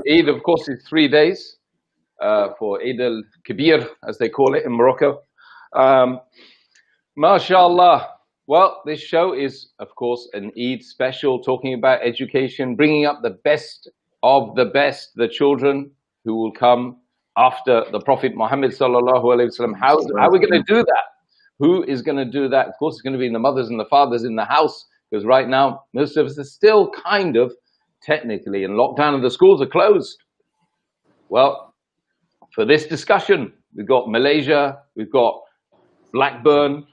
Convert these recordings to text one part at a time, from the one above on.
Eid, of course, is 3 days for Eid al-Kabir, as they call it in Morocco. MashaAllah. Well, this show is, of course, an Eid special, talking about education, bringing up the best of the best, the children who will come after the Prophet Mohammed sallallahu alaihi wasallam. How are we going to do that? Who is going to do that? Of course, it's going to be the mothers and the fathers in the house, because right now, most of us are still kind of technically in lockdown and the schools are closed. Well, for this discussion, we've got Malaysia, we've got Blackburn,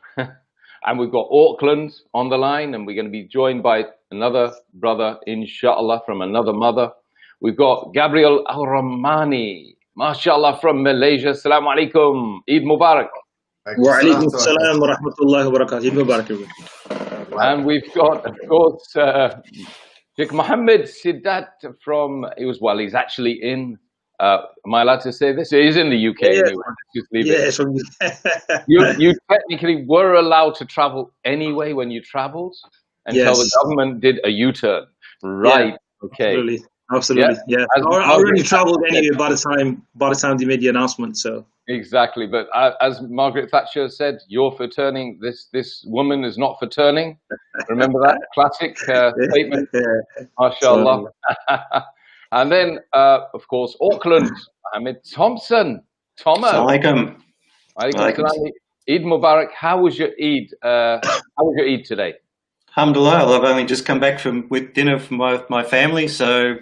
and we've got Auckland on the line, and we're going to be joined by another brother, inshallah, from another mother. We've got Gabriel Romani, mashallah, from Malaysia. Assalamu alaikum. Eid Mubarak. Wa alaikum assalam wa rahmatullahi wa barakatuh. Eid Mubarak. And we've got, of course, Sheikh Mohammed Sidat from, he's actually in, am I allowed to say this? He's in the UK. Yeah, anyway. Just leave it. You technically were allowed to travel anyway when you traveled until the government did a U-turn. Right. Yeah, okay. Absolutely. Yeah. I already traveled anyway by the time they made the announcement. So exactly. But as Margaret Thatcher said, you're for turning. This woman is not for turning. Remember that classic statement? MashaAllah. And then, of course, Auckland, Mohammed Thompson. Thomas. Assalamualaikum. Eid Mubarak. How was your Eid? How was your Eid today? Alhamdulillah. I've only just come back with dinner from my family. So,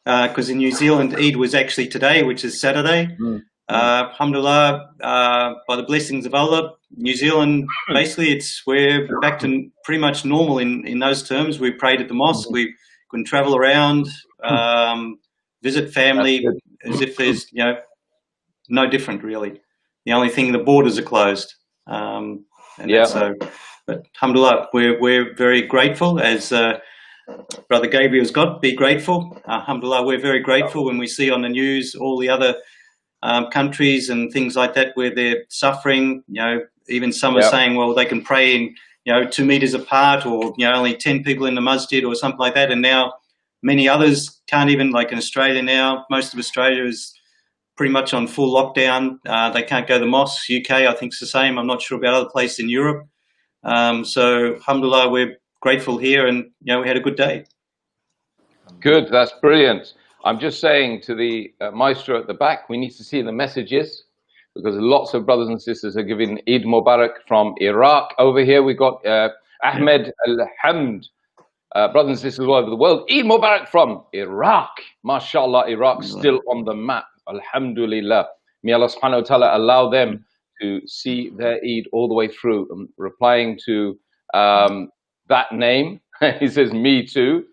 because in New Zealand, Eid was actually today, which is Saturday. Alhamdulillah, by the blessings of Allah, New Zealand, basically we're back to pretty much normal in those terms. We prayed at the mosque. We can travel around, visit family as if there's, no different really. The only thing, the borders are closed. But alhamdulillah, we're very grateful, as Brother Gabriel's got, be grateful. Alhamdulillah, we're very grateful when we see on the news all the other countries and things like that where they're suffering. Even some are saying, well, they can pray in 2 meters apart, or only 10 people in the masjid or something like that. And now many others can't even, like in Australia now, most of Australia is pretty much on full lockdown. They can't go to the mosques. UK, I think, is the same. I'm not sure about other places in Europe. So alhamdulillah, we're grateful here, and we had a good day. Good, that's brilliant. I'm just saying to the maestro at the back, we need to see the messages, because lots of brothers and sisters are giving Eid Mubarak from Iraq. Over here we got Ahmed Al-Hamd, brothers and sisters all over the world. Eid Mubarak from Iraq. MashaAllah, Iraq still on the map. Alhamdulillah. May Allah subhanahu wa ta'ala allow them to see their Eid all the way through. Replying to that name, he says, me too.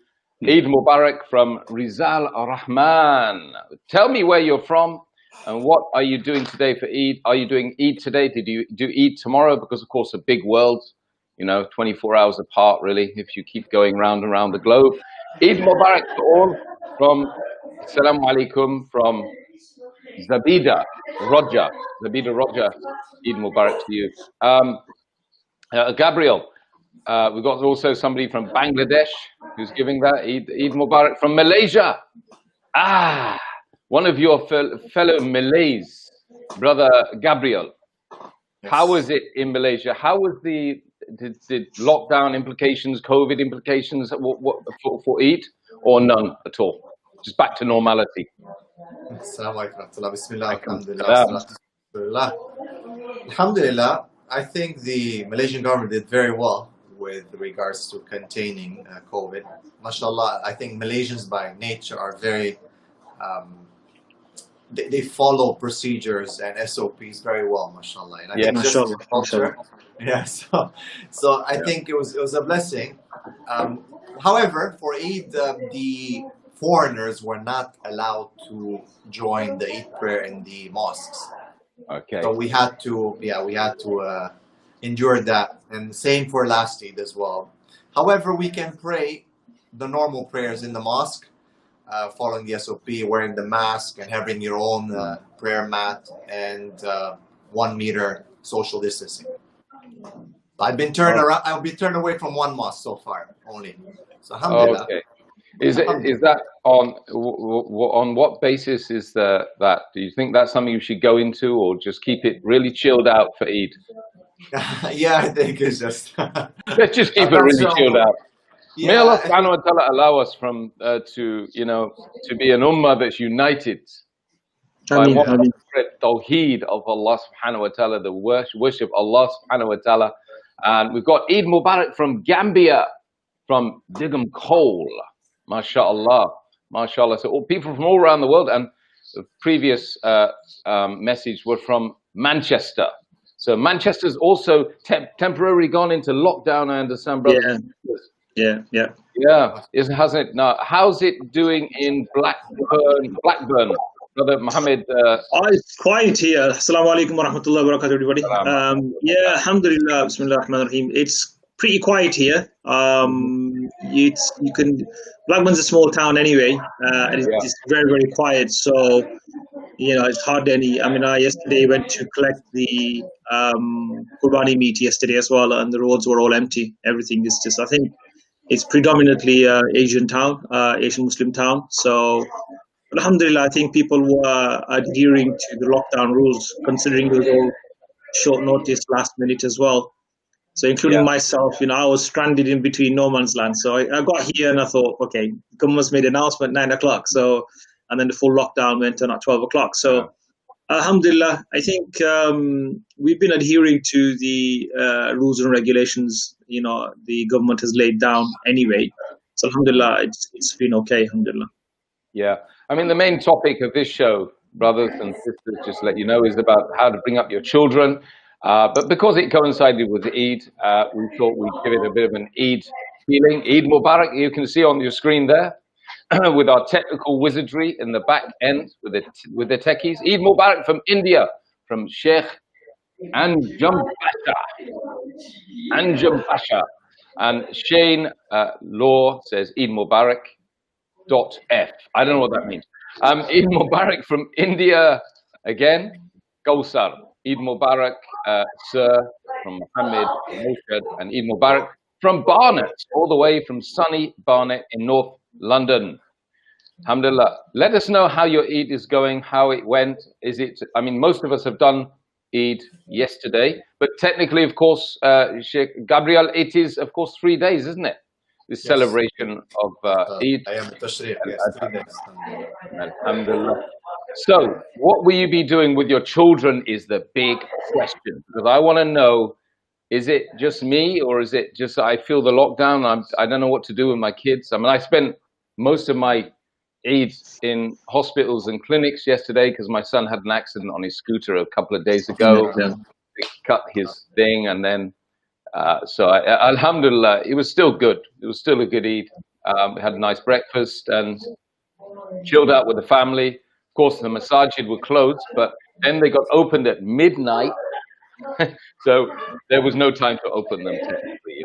Eid Mubarak from Rizal Rahman. Tell me where you're from and what are you doing today for Eid? Are you doing Eid today? Did you do Eid tomorrow? Because, of course, a big world, 24 hours apart, really, if you keep going round and round the globe. Eid Mubarak to all from Assalamu Alaikum from Zabida Roger. Zabida Roger, Eid Mubarak to you. Gabriel, we've got also somebody from Bangladesh who's giving that Eid Mubarak from Malaysia. One of your fellow Malays, Brother Gabriel. Yes. How was it in Malaysia? How was did lockdown implications, COVID implications for Eid, or none at all? Just back to normality. Assalamu alaikum. Bismillah. Alhamdulillah. Alhamdulillah. I think the Malaysian government did very well with regards to containing COVID. MashaAllah, I think Malaysians by nature are very, they follow procedures and SOPs very well, MashaAllah. And I think MashaAllah. Culture, yeah, so I think it was a blessing. However, for Eid, the foreigners were not allowed to join the Eid prayer in the mosques. Okay. So we had to endure that, and same for last Eid as well. However, we can pray the normal prayers in the mosque, following the SOP, wearing the mask, and having your own prayer mat and 1 meter social distancing. I've been turned around. I'll be turned away from one mosque so far only. So alhamdulillah. Okay. Is that on what basis is that? Do you think that's something you should go into, or just keep it really chilled out for Eid? Yeah, I think it's just. Let's just keep it really chilled out. Yeah. May Allah subhanahu wa ta'ala allow us to be an ummah that's united by one tawheed of Allah subhanahu wa ta'ala, the worship Allah subhanahu wa ta'ala. And we've got Eid Mubarak from Gambia, from Digham Cole. MashaAllah. MashaAllah. So all people from all around the world, and the previous message were from Manchester. So Manchester's also temporarily gone into lockdown, I understand, brother. Yeah. Hasn't it? Now, how's it doing in Blackburn? Brother Mohammed. It's quiet here. Assalamu alaikum wa rahmatullahi wa barakatuh, everybody. Alhamdulillah, bismillah ar-Rahman ar-Rahim. It's pretty quiet here. Blackburn's a small town anyway, and it's very, very quiet. So, it's hardly any. I mean, I yesterday went to collect the Romani meat yesterday as well, and the roads were all empty. Everything is just, I think it's predominantly Asian Muslim town. So, alhamdulillah, I think people were adhering to the lockdown rules, considering it was all short notice, last minute as well. So including myself, I was stranded in between no man's land. So I got here and I thought, okay, the government's made an announcement 9 o'clock. So, and then the full lockdown went on at 12 o'clock. So alhamdulillah, I think we've been adhering to the rules and regulations, the government has laid down anyway. So alhamdulillah, it's been okay, alhamdulillah. Yeah. I mean, the main topic of this show, brothers and sisters, just to let you know, is about how to bring up your children. But because it coincided with Eid, we thought we'd give it a bit of an Eid feeling. Eid Mubarak, you can see on your screen there, with our technical wizardry in the back end, with the techies. Eid Mubarak from India, from Sheikh Anjum Pasha. And Shane Law says Eid Mubarak. .f. I don't know what that means. Eid Mubarak from India again. Kausar. Eid Mubarak, sir, from Mohammed, and Eid Mubarak from Barnet, all the way from sunny Barnet in North London. Alhamdulillah. Let us know how your Eid is going, how it went. Most of us have done Eid yesterday, but technically, of course, Sheikh Gabriel, it is, of course, 3 days, isn't it? This celebration of Eid. Tasleem, yes, 3 days. Alhamdulillah. So, what will you be doing with your children is the big question. Because I want to know, is it just me, or is it just I feel the lockdown? I don't know what to do with my kids. I mean, I spent most of my Eid in hospitals and clinics yesterday because my son had an accident on his scooter a couple of days ago. He cut his thing, and then alhamdulillah, it was still good. It was still a good Eid. We had a nice breakfast and chilled out with the family. Of course, the masajid were closed, but then they got opened at midnight. So there was no time to open them technically.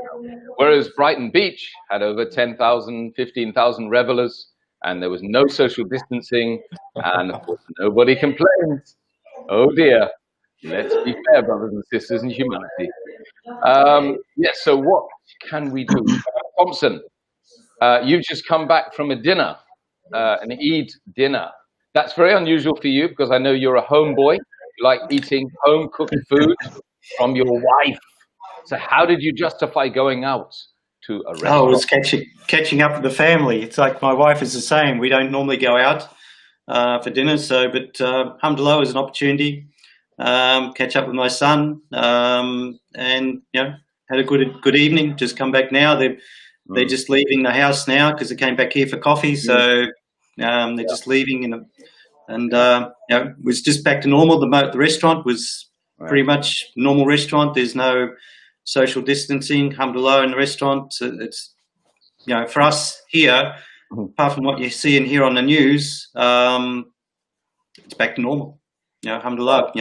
Whereas Brighton Beach had over 10,000, 15,000 revelers, and there was no social distancing, and of course, nobody complained. Oh dear. Let's be fair, brothers and sisters in humanity. So what can we do? Thompson, you've just come back from a dinner, an Eid dinner. That's very unusual for you because I know you're a homeboy. You like eating home-cooked food from your wife. So how did you justify going out to a restaurant? Oh, it was catching up with the family. It's like my wife is the same. We don't normally go out for dinner. But alhamdulillah, it was an opportunity. Catch up with my son, and had a good evening. Just come back now. They're just leaving the house now because they came back here for coffee. So they're just leaving, it was just back to normal. The restaurant was pretty much normal restaurant. There's no social distancing, alhamdulillah, in the restaurant. It's for us here, apart from what you see and hear on the news, it's back to normal. Alhamdulillah.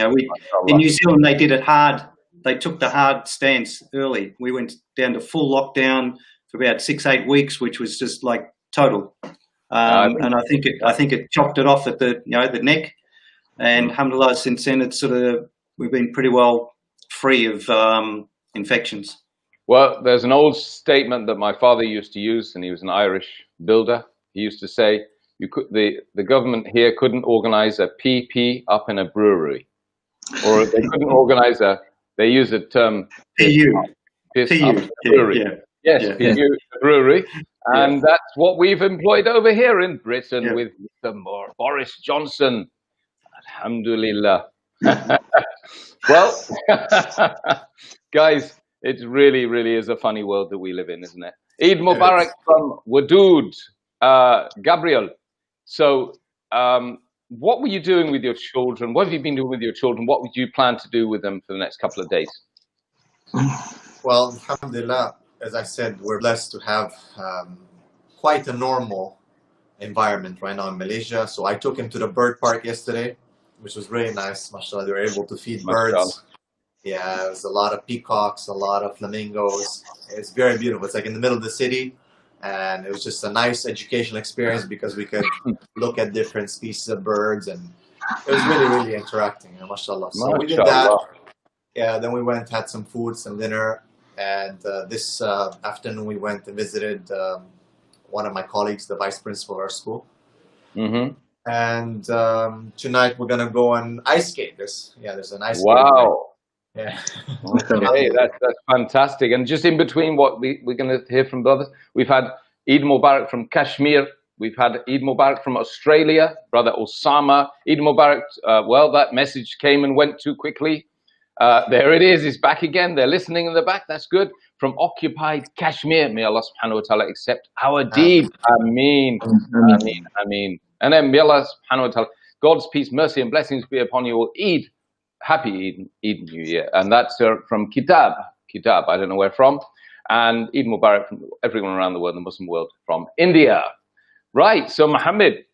In New Zealand they did it hard. They took the hard stance early. We went down to full lockdown for about 6-8 weeks, which was just like total. And I think it chopped it off at the neck. And alhamdulillah, since then we've been pretty well free of infections. Well, there's an old statement that my father used to use, and he was an Irish builder. He used to say, the government here couldn't organize a PP up in a brewery. Or they couldn't organize they use the term PU. piss up in a brewery. Yeah. Yes, Yeah. PU, the brewery. And that's what we've employed over here in Britain with Boris Johnson. Alhamdulillah. Well, guys, it really, really is a funny world that we live in, isn't it? Eid Mubarak from Wadood, Gabriel. So, what were you doing with your children? What have you been doing with your children? What would you plan to do with them for the next couple of days? Well, alhamdulillah, as I said, we're blessed to have quite a normal environment right now in Malaysia. So I took him to the bird park yesterday, which was really nice. MashaAllah, they were able to feed birds. Yeah, there was a lot of peacocks, a lot of flamingos. It's very beautiful. It's like in the middle of the city. And it was just a nice educational experience because we could look at different species of birds. And it was really, really interacting. MashaAllah. So we did that. Yeah, then we went, had some food, some dinner. And this afternoon we went and visited one of my colleagues, the vice principal of our school. Mm-hmm. And tonight we're gonna go on ice skate. There's an ice skate. Wow. Yeah. Okay, that's fantastic. And just in between what we're gonna hear from brothers, we've had Eid Mubarak from Kashmir. We've had Eid Mubarak from Australia, brother Osama. Eid Mubarak, well, that message came and went too quickly. There it is, it's back again. They're listening in the back, that's good. From occupied Kashmir, may Allah subhanahu wa ta'ala accept our deed. Ameen. Ameen. Ameen. And then may Allah subhanahu wa ta'ala, God's peace, mercy and blessings be upon you all. Eid, happy Eid New Year. And that's from Kitab, I don't know where from. And Eid Mubarak from everyone around the world, the Muslim world, from India. Right, so Mohammed,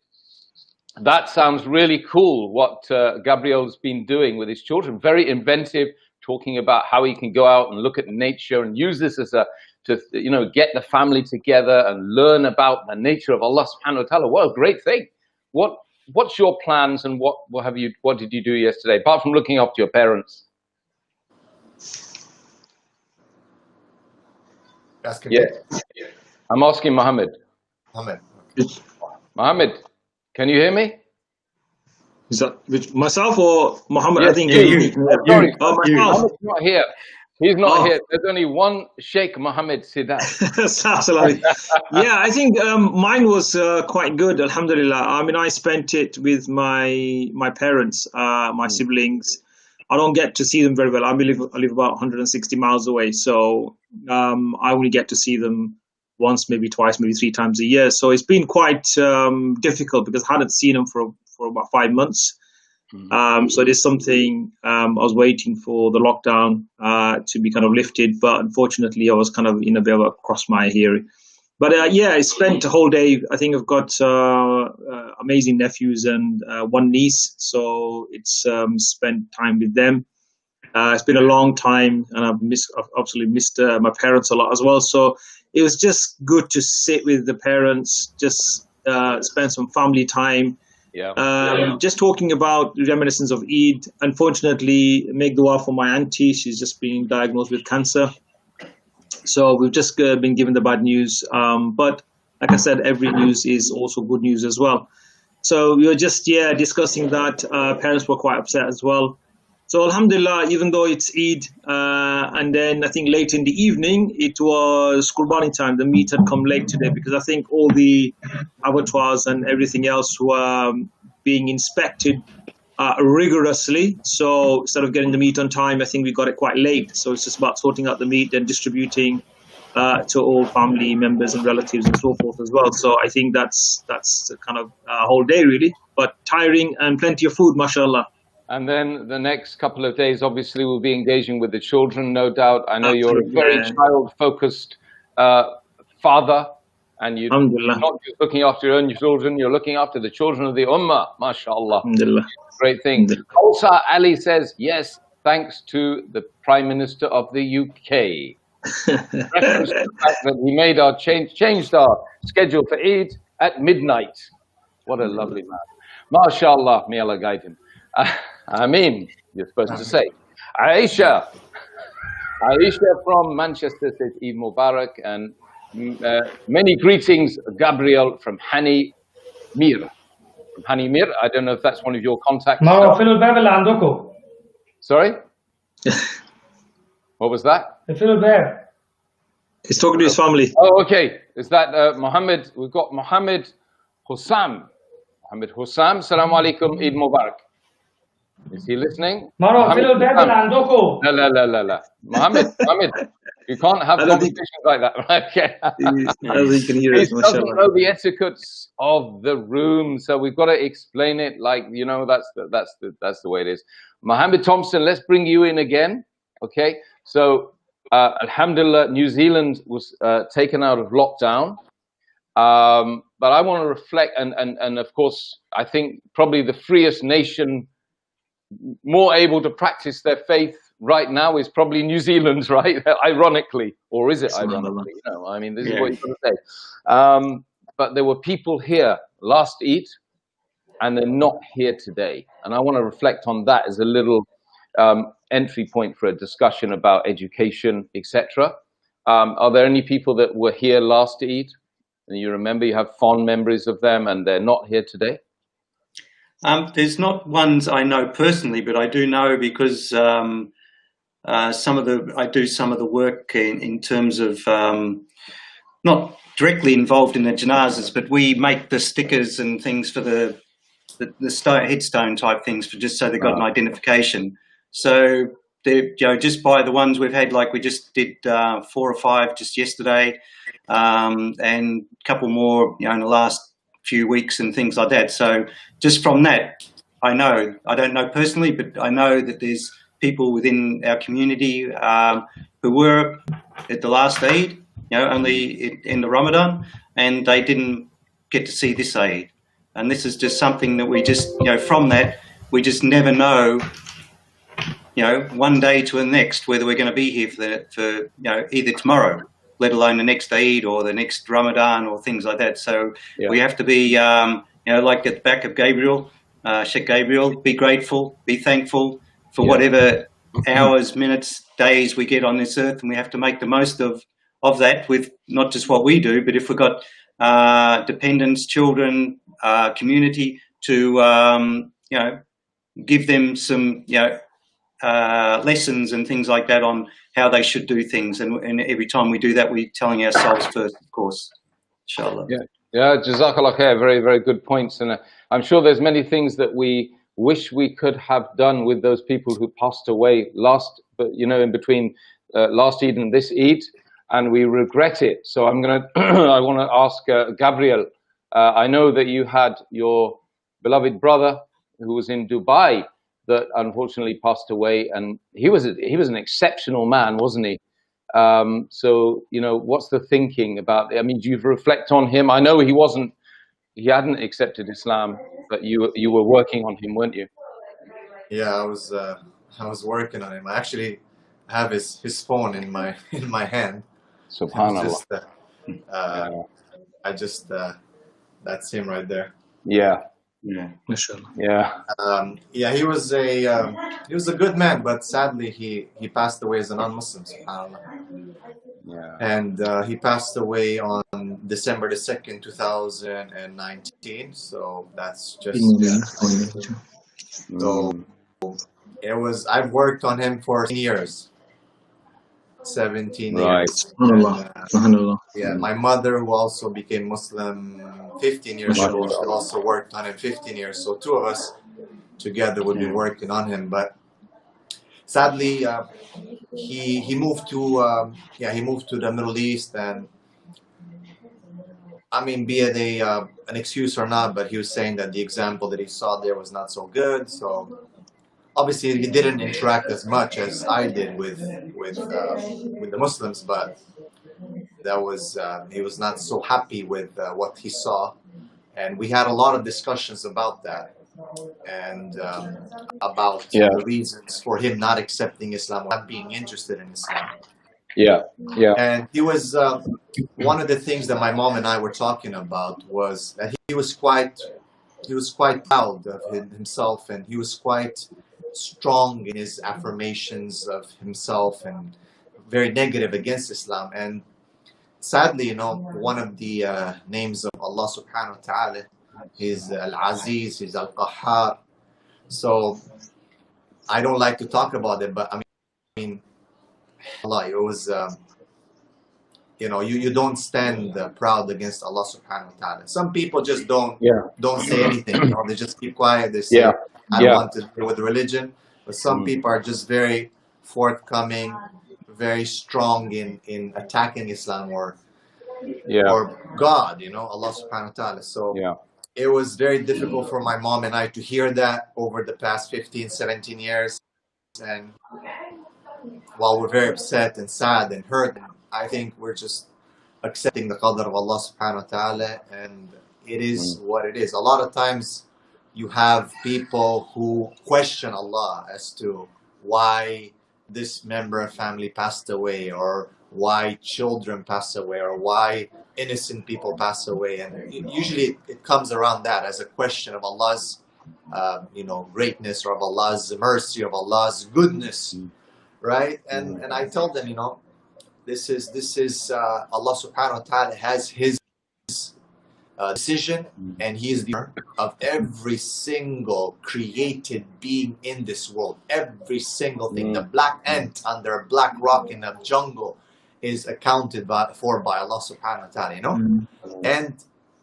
that sounds really cool what Gabriel's been doing with his children. Very inventive, talking about how he can go out and look at nature and use this as to get the family together and learn about the nature of Allah subhanahu wa ta'ala. What a great thing. What's your plans and what did you do yesterday, apart from looking after your parents? Yeah. I'm asking Mohammed. Mohammed, can you hear me? Is that myself or Mohammed? Yes, I think Sorry, myself. Mohammed's not here. He's not here. There's only one Sheikh Mohammed Sidat. Absolutely. Yeah, I think mine was quite good, alhamdulillah. I mean, I spent it with my parents, my siblings. I don't get to see them very well. I live about 160 miles away, so I only get to see them once, maybe twice, maybe 3 times a year. So it's been quite difficult because I hadn't seen them for about 5 months. So it is something I was waiting for the lockdown to be kind of lifted, but unfortunately I was kind of in a bit of a cross my here. But I spent a whole day. I think I've got amazing nephews and one niece, so it's spent time with them. It's been a long time, and I've absolutely missed my parents a lot as well. So it was just good to sit with the parents, just spend some family time. Just talking about the reminiscence of Eid. Unfortunately, make dua for my auntie. She's just been diagnosed with cancer. So we've just been given the bad news. But like I said, every news is also good news as well. So we were just, discussing that. Parents were quite upset as well. So alhamdulillah, even though it's Eid, and then I think late in the evening, it was Qurbani time. The meat had come late today because I think all the abattoirs and everything else were being inspected rigorously. So instead of getting the meat on time, I think we got it quite late. So it's just about sorting out the meat and distributing to all family members and relatives and so forth as well. So I think that's kind of a whole day really, but tiring and plenty of food, mashallah. And then the next couple of days, obviously, we'll be engaging with the children, no doubt. I know you're a very child-focused father, and you're not just looking after your own children, you're looking after the children of the Ummah, mashallah. Great thing. Khalsa Ali says, yes, thanks to the Prime Minister of the UK. Reference to the fact that he made changed our schedule for Eid at midnight. What a lovely man. Mashallah, may Allah guide him. Ameen, you're supposed to say. Aisha from Manchester says Eid Mubarak, and Many greetings, Gabriel from Hani Mir. From Hani Mir. I don't know if that's one of your contacts. Sorry? What was that? He's talking to his family. Oh, okay. Is that Mohammed? We've got Mohammed Hussam. Mohammed Hussam, Salaam alaikum, Eid Mubarak. Is he listening? Mohammed, Mohammed, you can't have conversations like that, right? Okay. He can hear us, He doesn't know the etiquettes of the room, so we've got to explain it like, you know, that's the way it is. Mohammed Thompson, let's bring you in again. Okay, so Alhamdulillah, New Zealand was taken out of lockdown. But I want to reflect, and of course, I think probably the freest nation more able to practice their faith right now is probably New Zealand, right? Ironically, or is it ironically? You know, I mean, this is what you've got to say. But there were people here last Eid, and they're not here today. And I want to reflect on that as a little entry point for a discussion about education, etc. Are there any people that were here last Eid, and you remember, you have fond memories of them, and they're not here today? There's not ones I know personally, but I do know because I do some of the work in terms of not directly involved in the janazas, but we make the stickers and things for the headstone type things, for just so they got an identification. So they, you know, just by the ones we've had, like we just did 4 or 5 just yesterday, and a couple more, you know, in the last few weeks and things like that. So just from that, I know, I don't know personally, but I know that there's people within our community who were at the last Eid, you know, only in the Ramadan, and they didn't get to see this Eid. And this is just something that we just, you know, from that, we just never know, you know, one day to the next, whether we're going to be here for you know, either tomorrow, let alone the next Eid or the next Ramadan or things like that. So we have to be, you know, like at the back of Gabriel, Sheikh Gabriel, be grateful, be thankful for whatever hours, minutes, days we get on this earth, and we have to make the most of that with not just what we do, but if we've got dependents, children, community, to you know, give them some, you know, lessons and things like that on how they should do things, and every time we do that, we're telling ourselves first, of course. Inshallah. Yeah, Jazakallah khair. Very, very good points, and I'm sure there's many things that we wish we could have done with those people who passed away last, you know, in between last Eid and this Eid, and we regret it. So I'm gonna, I want to ask Gabriel. I know that you had your beloved brother who was in Dubai that unfortunately passed away, and he was an exceptional man, wasn't he? So, you know, what's the thinking about it? I mean, do you reflect on him? I know he hadn't accepted Islam, but you were working on him, weren't you? Yeah, I was working on him. I actually have his phone in my hand. Subhanallah. That's him right there. Yeah. Yeah. Yeah, he was a good man, but sadly he passed away as a non-Muslim, subhanAllah. Yeah. And he passed away on December the 2nd, 2019. So that's just so it was. I've worked on him for 17 years. Right. Yeah, my mother, who also became Muslim 15 years ago, she also worked on him 15 years. So 2 of us together would be working on him. But sadly, he moved to the Middle East, and I mean, be it an excuse or not, but he was saying that the example that he saw there was not so good. So obviously, he didn't interact as much as I did with the Muslims, but that was he was not so happy with what he saw, and we had a lot of discussions about that, and about the reasons for him not accepting Islam, not being interested in Islam. Yeah. And he was one of the things that my mom and I were talking about was that he was quite proud of himself, and he was quite strong in his affirmations of himself and very negative against Islam. And sadly, you know, one of the names of Allah subhanahu wa ta'ala is Al-Aziz, is Al-Qahhar. So I don't like to talk about it, but I mean, Allah, it was, you know, you don't stand proud against Allah subhanahu wa ta'ala. Some people just don't say anything. You know, they just keep quiet. They say, I don't want to deal with religion. But some people are just very forthcoming, very strong in attacking Islam or God, you know, Allah subhanahu wa ta'ala. So it was very difficult for my mom and I to hear that over the past 15, 17 years. And while we're very upset and sad and hurt, I think we're just accepting the qadr of Allah subhanahu wa ta'ala, and it is what it is. A lot of times you have people who question Allah as to why this member of family passed away, or why children pass away, or why innocent people pass away. And usually it comes around that as a question of Allah's you know, greatness, or of Allah's mercy, of Allah's goodness, right? And I tell them, you know, this is Allah subhanahu wa ta'ala has his decision, and he is the owner of every single created being in this world. Every single thing. The black ant under a black rock in a jungle is accounted for by Allah subhanahu wa ta'ala, you know? And,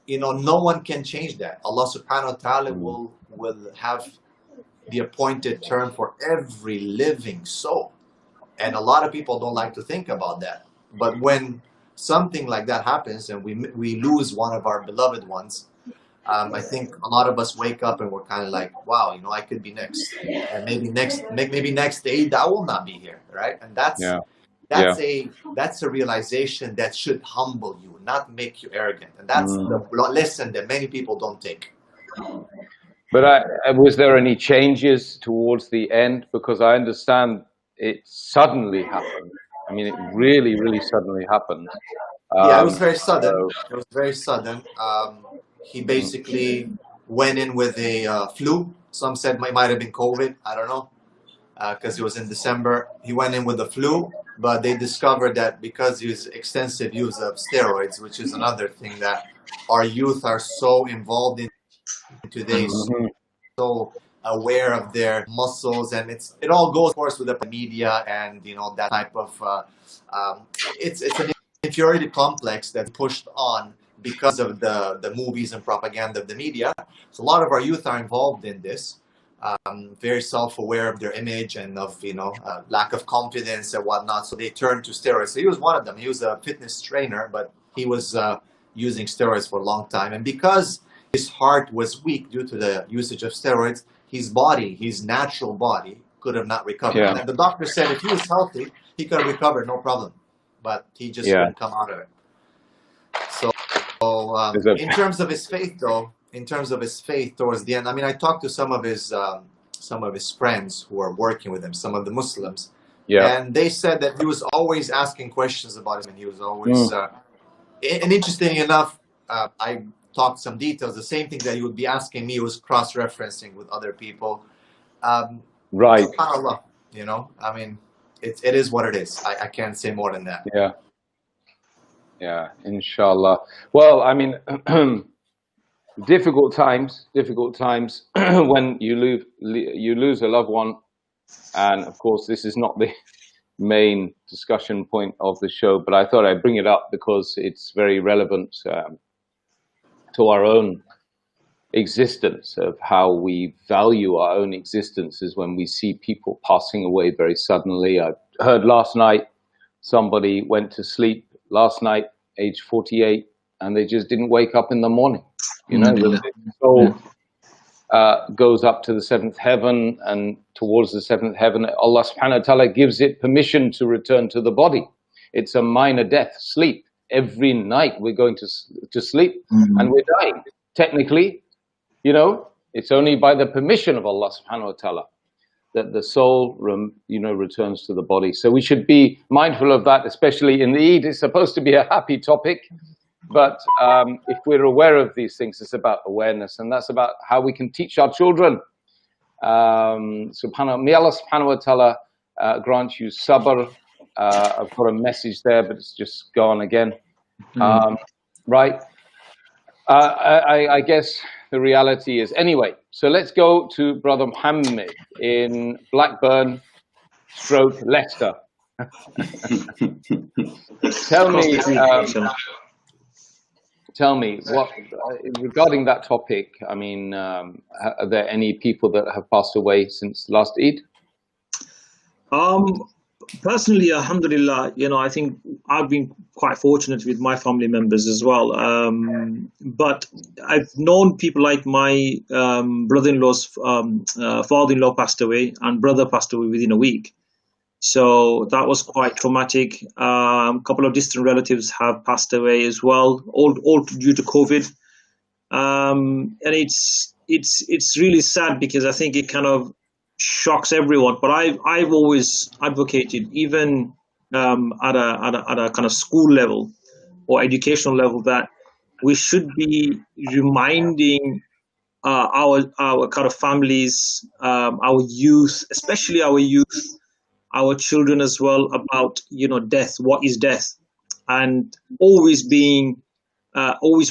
you know, no one can change that. Allah subhanahu wa ta'ala will have the appointed term for every living soul. And a lot of people don't like to think about that. But when something like that happens and we lose one of our beloved ones, I think a lot of us wake up and we're kind of like, wow, you know, I could be next. And maybe next Eid I will not be here, right? And that's a realization that should humble you, not make you arrogant. And that's the lesson that many people don't take. But was there any changes towards the end? Because I understand it suddenly happened. I mean, it really, really suddenly happened. Yeah, it was very sudden. It was very sudden. He basically went in with a flu. Some said it might have been COVID. I don't know, because it was in December. He went in with the flu, but they discovered that because he was extensive use of steroids, which is another thing that our youth are so involved in today, so aware of their muscles, and it all goes, of course, with the media and, you know, that type of it's an inferiority complex that's pushed on because of the movies and propaganda of the media. So a lot of our youth are involved in this, very self-aware of their image and of, you know, lack of confidence and whatnot. So they turn to steroids. So he was one of them. He was a fitness trainer, but he was using steroids for a long time. And because his heart was weak due to the usage of steroids, his body, his natural body, could have not recovered. And the doctor said if he was healthy, he could have recovered, no problem. But he just couldn't come out of it. So in terms of his faith, though, towards the end, I mean, I talked to some of his friends who are working with him, some of the Muslims, and they said that he was always asking questions about him, and he was always, and interestingly enough, I talked some details. The same thing that he would be asking me was cross-referencing with other people. Right. SubhanAllah, you know, I mean, it is what it is. I can't say more than that. Yeah, inshallah. Well, I mean, difficult times when you lose a loved one, and of course this is not the main discussion point of the show, but I thought I'd bring it up because it's very relevant to our own existence, of how we value our own existence, is when we see people passing away very suddenly. I heard last night somebody went to sleep last night, age 48, and they just didn't wake up in the morning. You know, the soul goes up to the seventh heaven, and towards the seventh heaven, Allah subhanahu wa ta'ala gives it permission to return to the body. It's a minor death, sleep. Every night we're going to sleep, and we're dying. Technically, you know, it's only by the permission of Allah subhanahu wa ta'ala that the soul, you know, returns to the body. So we should be mindful of that, especially in the Eid. It's supposed to be a happy topic, but if we're aware of these things, it's about awareness, and that's about how we can teach our children. Subhanallah, may Allah subhanahu wa ta'ala grant you sabr. I've got a message there, but it's just gone again. Right. I guess the reality is anyway. So let's go to Brother Mohammed in Blackburn, stroke Leicester. Tell me what regarding that topic. I mean, are there any people that have passed away since last Eid? Personally, alhamdulillah, I think I've been quite fortunate with my family members as well. But I've known people like my brother-in-law's father-in-law passed away and brother passed away within a week. So that was quite traumatic. A couple of distant relatives have passed away as well, all due to COVID. And it's really sad because I think it kind of shocks everyone. But I've always advocated, even at a kind of school level or educational level, that we should be reminding our kind of families, our youth, especially our youth, our children as well, about death. What is death? And always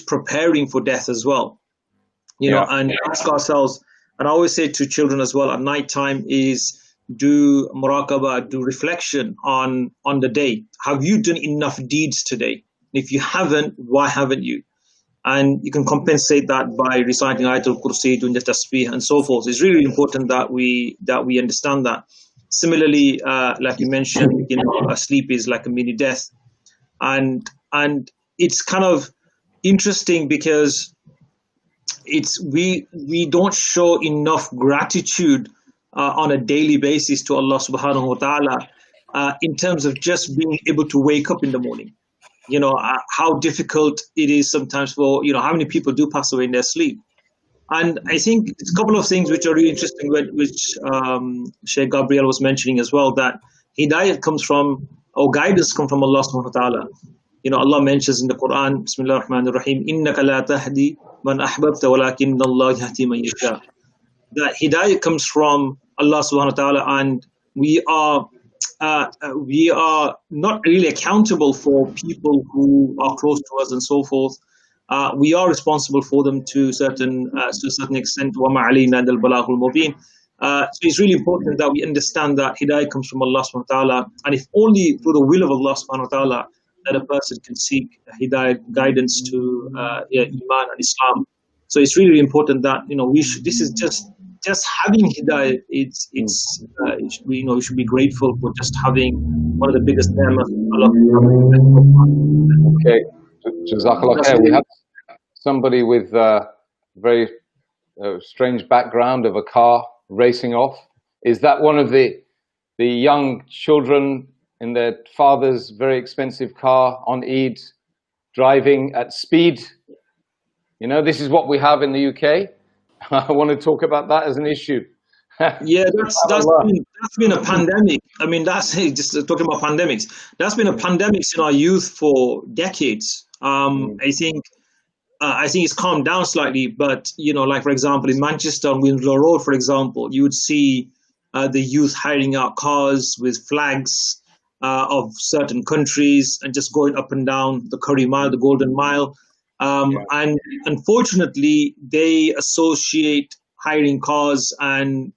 preparing for death as well. And ask ourselves. And I always say to children as well at night time is do muraqabah, do reflection on the day. Have you done enough deeds today? If you haven't, why haven't you? And you can compensate that by reciting Ayatul Kursi, doing the tasbih, and so forth. It's really important that we understand that. Similarly, like you mentioned, a sleep is like a mini death, and it's kind of interesting because we don't show enough gratitude on a daily basis to Allah subhanahu wa ta'ala in terms of just being able to wake up in the morning. How difficult it is sometimes for, how many people do pass away in their sleep. And I think it's a couple of things which are really interesting, which Sheikh Gabriel was mentioning as well, that hidayat comes from, or guidance comes from Allah subhanahu wa ta'ala. Allah mentions in the Quran, Bismillah ar-Rahman ar-Rahim, إِنَّكَ لَا تَهْدِي مَنْ أَحْبَبْتَ وَلَكِنَّ اللَّهَ يَهْدِي مَنْ يَشَاءُ. That hidayat comes from Allah subhanahu wa ta'ala, and we are not really accountable for people who are close to us and so forth. We are responsible for them to a certain extent. وَمَا عَلَيْنَا إِلَّا الْبَلَاغُ الْمُبِينُ. So it's really important that we understand that hidayah comes from Allah subhanahu wa ta'ala, and if only through the will of Allah subhanahu wa ta'ala that a person can seek hidayah, guidance to Iman and Islam. So it's really important that this is just having hidayah. We should be grateful for just having one of the biggest ni'mah Allah. Okay, Jazakallah khair. We have somebody with a very strange background of a car racing off. Is that one of the young children in their father's very expensive car on Eid, driving at speed? This is what we have in the UK. I want to talk about that as an issue. Yeah, that's been a pandemic. I mean, that's just talking about pandemics. That's been a pandemic in our youth for decades. I think it's calmed down slightly, but like for example, in Manchester on Winslow Road, for example, you would see the youth hiring out cars with flags of certain countries and just going up and down the Curry Mile, the Golden Mile. And unfortunately, they associate hiring cars and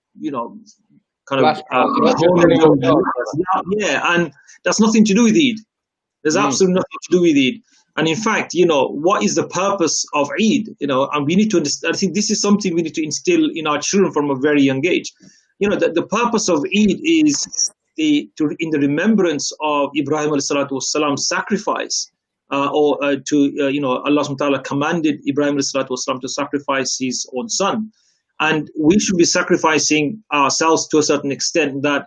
kind of and that's nothing to do with Eid. There's absolutely nothing to do with Eid. And in fact, what is the purpose of Eid? And we need to understand. I think this is something we need to instill in our children from a very young age. The purpose of Eid is in the remembrance of Ibrahim alayhi salatu wasalam's sacrifice, Allah subhanahu wa ta'ala commanded Ibrahim alayhi salatu wasalam to sacrifice his own son. And we should be sacrificing ourselves to a certain extent that,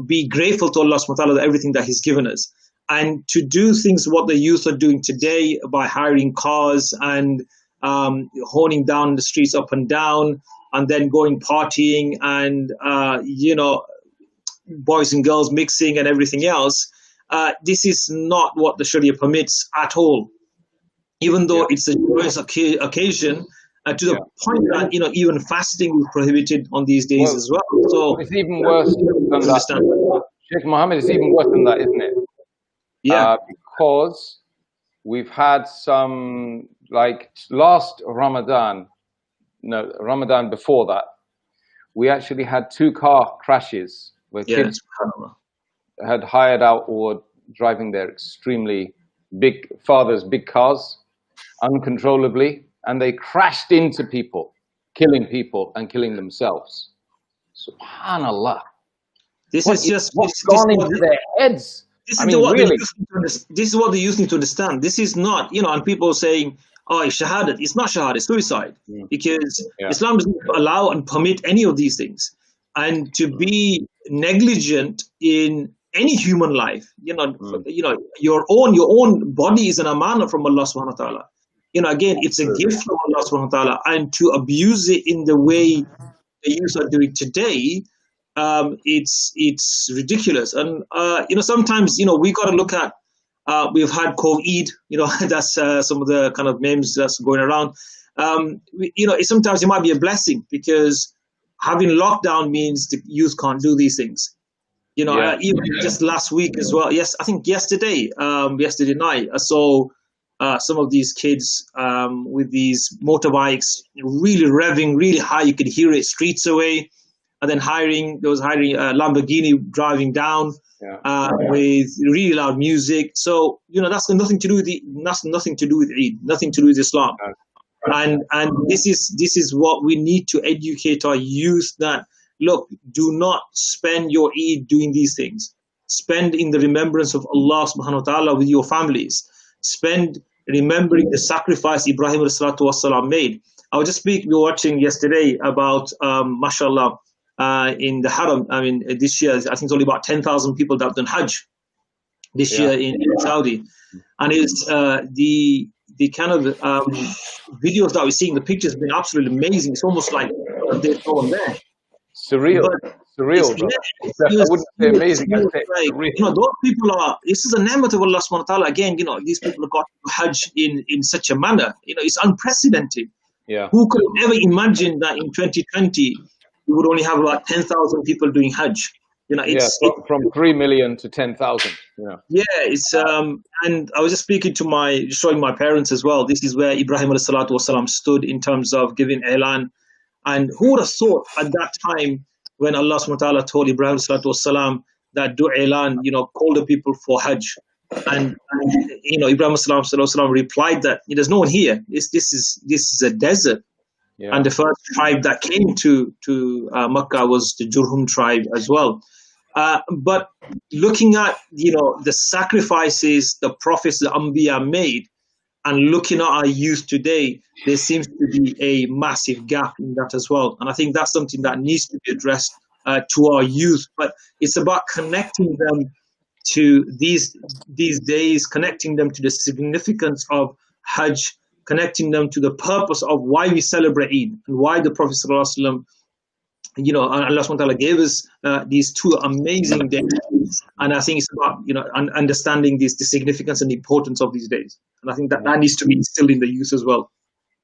be grateful to Allah subhanahu wa ta'ala for everything that he's given us. And to do things what the youth are doing today by hiring cars and honing down the streets up and down and then going partying and, boys and girls mixing and everything else, this is not what the Sharia permits at all. Even though it's a joyous occasion, to the point that even fasting is prohibited on these days as well. So it's even worse than that. Sheikh Mohammed, it's even worse than that, isn't it? Yeah. Because we've had some, like last Ramadan, no, Ramadan before that, we actually had 2 car crashes where kids had hired out or were driving their extremely big cars uncontrollably, and they crashed into people and killing themselves. Subhanallah. This is just what's gone into their heads. This is what the youth need to understand. This is not, and people saying, oh, it's shahadat. It's not shahadat, it's suicide. Because Islam doesn't allow and permit any of these things. And to be negligent in any human life, your own body is an amana from Allah subhanahu wa ta'ala. Again, it's a gift from Allah subhanahu wa ta'ala. And to abuse it in the way the youth are doing today, it's ridiculous. And sometimes we got to look at we've had COVID, that's some of the kind of memes that's going around. Sometimes it might be a blessing, because having lockdown means the youth can't do these things. Even just last week as well. Yes, I think yesterday night I saw some of these kids with these motorbikes really revving really high. You could hear it streets away. And then hiring a Lamborghini driving down with really loud music. So that's nothing to do with Eid, nothing to do with Islam. And this is what we need to educate our youth, that look, do not spend your Eid doing these things. Spend in the remembrance of Allah subhanahu wa ta'ala with your families. Spend remembering the sacrifice Ibrahim alayhi salatu wasalam made. I was just watching yesterday about mashallah. In the Haram, this year, I think it's only about 10,000 people that have done Hajj this year in Saudi. And it's the kind of videos that we're seeing, the pictures have been absolutely amazing. It's almost like there's no one there. Surreal. Surreal. I wouldn't say amazing. I'd say surreal. Those people this is a ni'mat of Allah subhanahu wa ta'ala. Again, these people have got to Hajj in such a manner. It's unprecedented. Yeah. Who could ever imagine that in 2020, we would only have about 10,000 people doing Hajj. From 3 million to 10,000. Yeah, it's and I was just showing my parents as well. This is where Ibrahim alayhi salatu wasalam stood in terms of giving I'lan. And who would have thought at that time, when Allah subhanahu wa ta'ala told Ibrahim alayhi salatu wasalam that do I'lan, call the people for Hajj. And Ibrahim alayhi salatu wasalam replied that there's no one here. This is a desert. Yeah. And the first tribe that came to Makkah was the Jurhum tribe as well. But looking at the sacrifices the prophets, the Anbiya made, and looking at our youth today, there seems to be a massive gap in that as well. And I think that's something that needs to be addressed to our youth. But it's about connecting them to these days, connecting them to the significance of Hajj, connecting them to the purpose of why we celebrate Eid and why the Prophet ﷺ, Allah subhanahu wa ta'ala gave us these 2 amazing days. And I think it's about, understanding the significance and the importance of these days. And I think that needs to be instilled in the youth as well.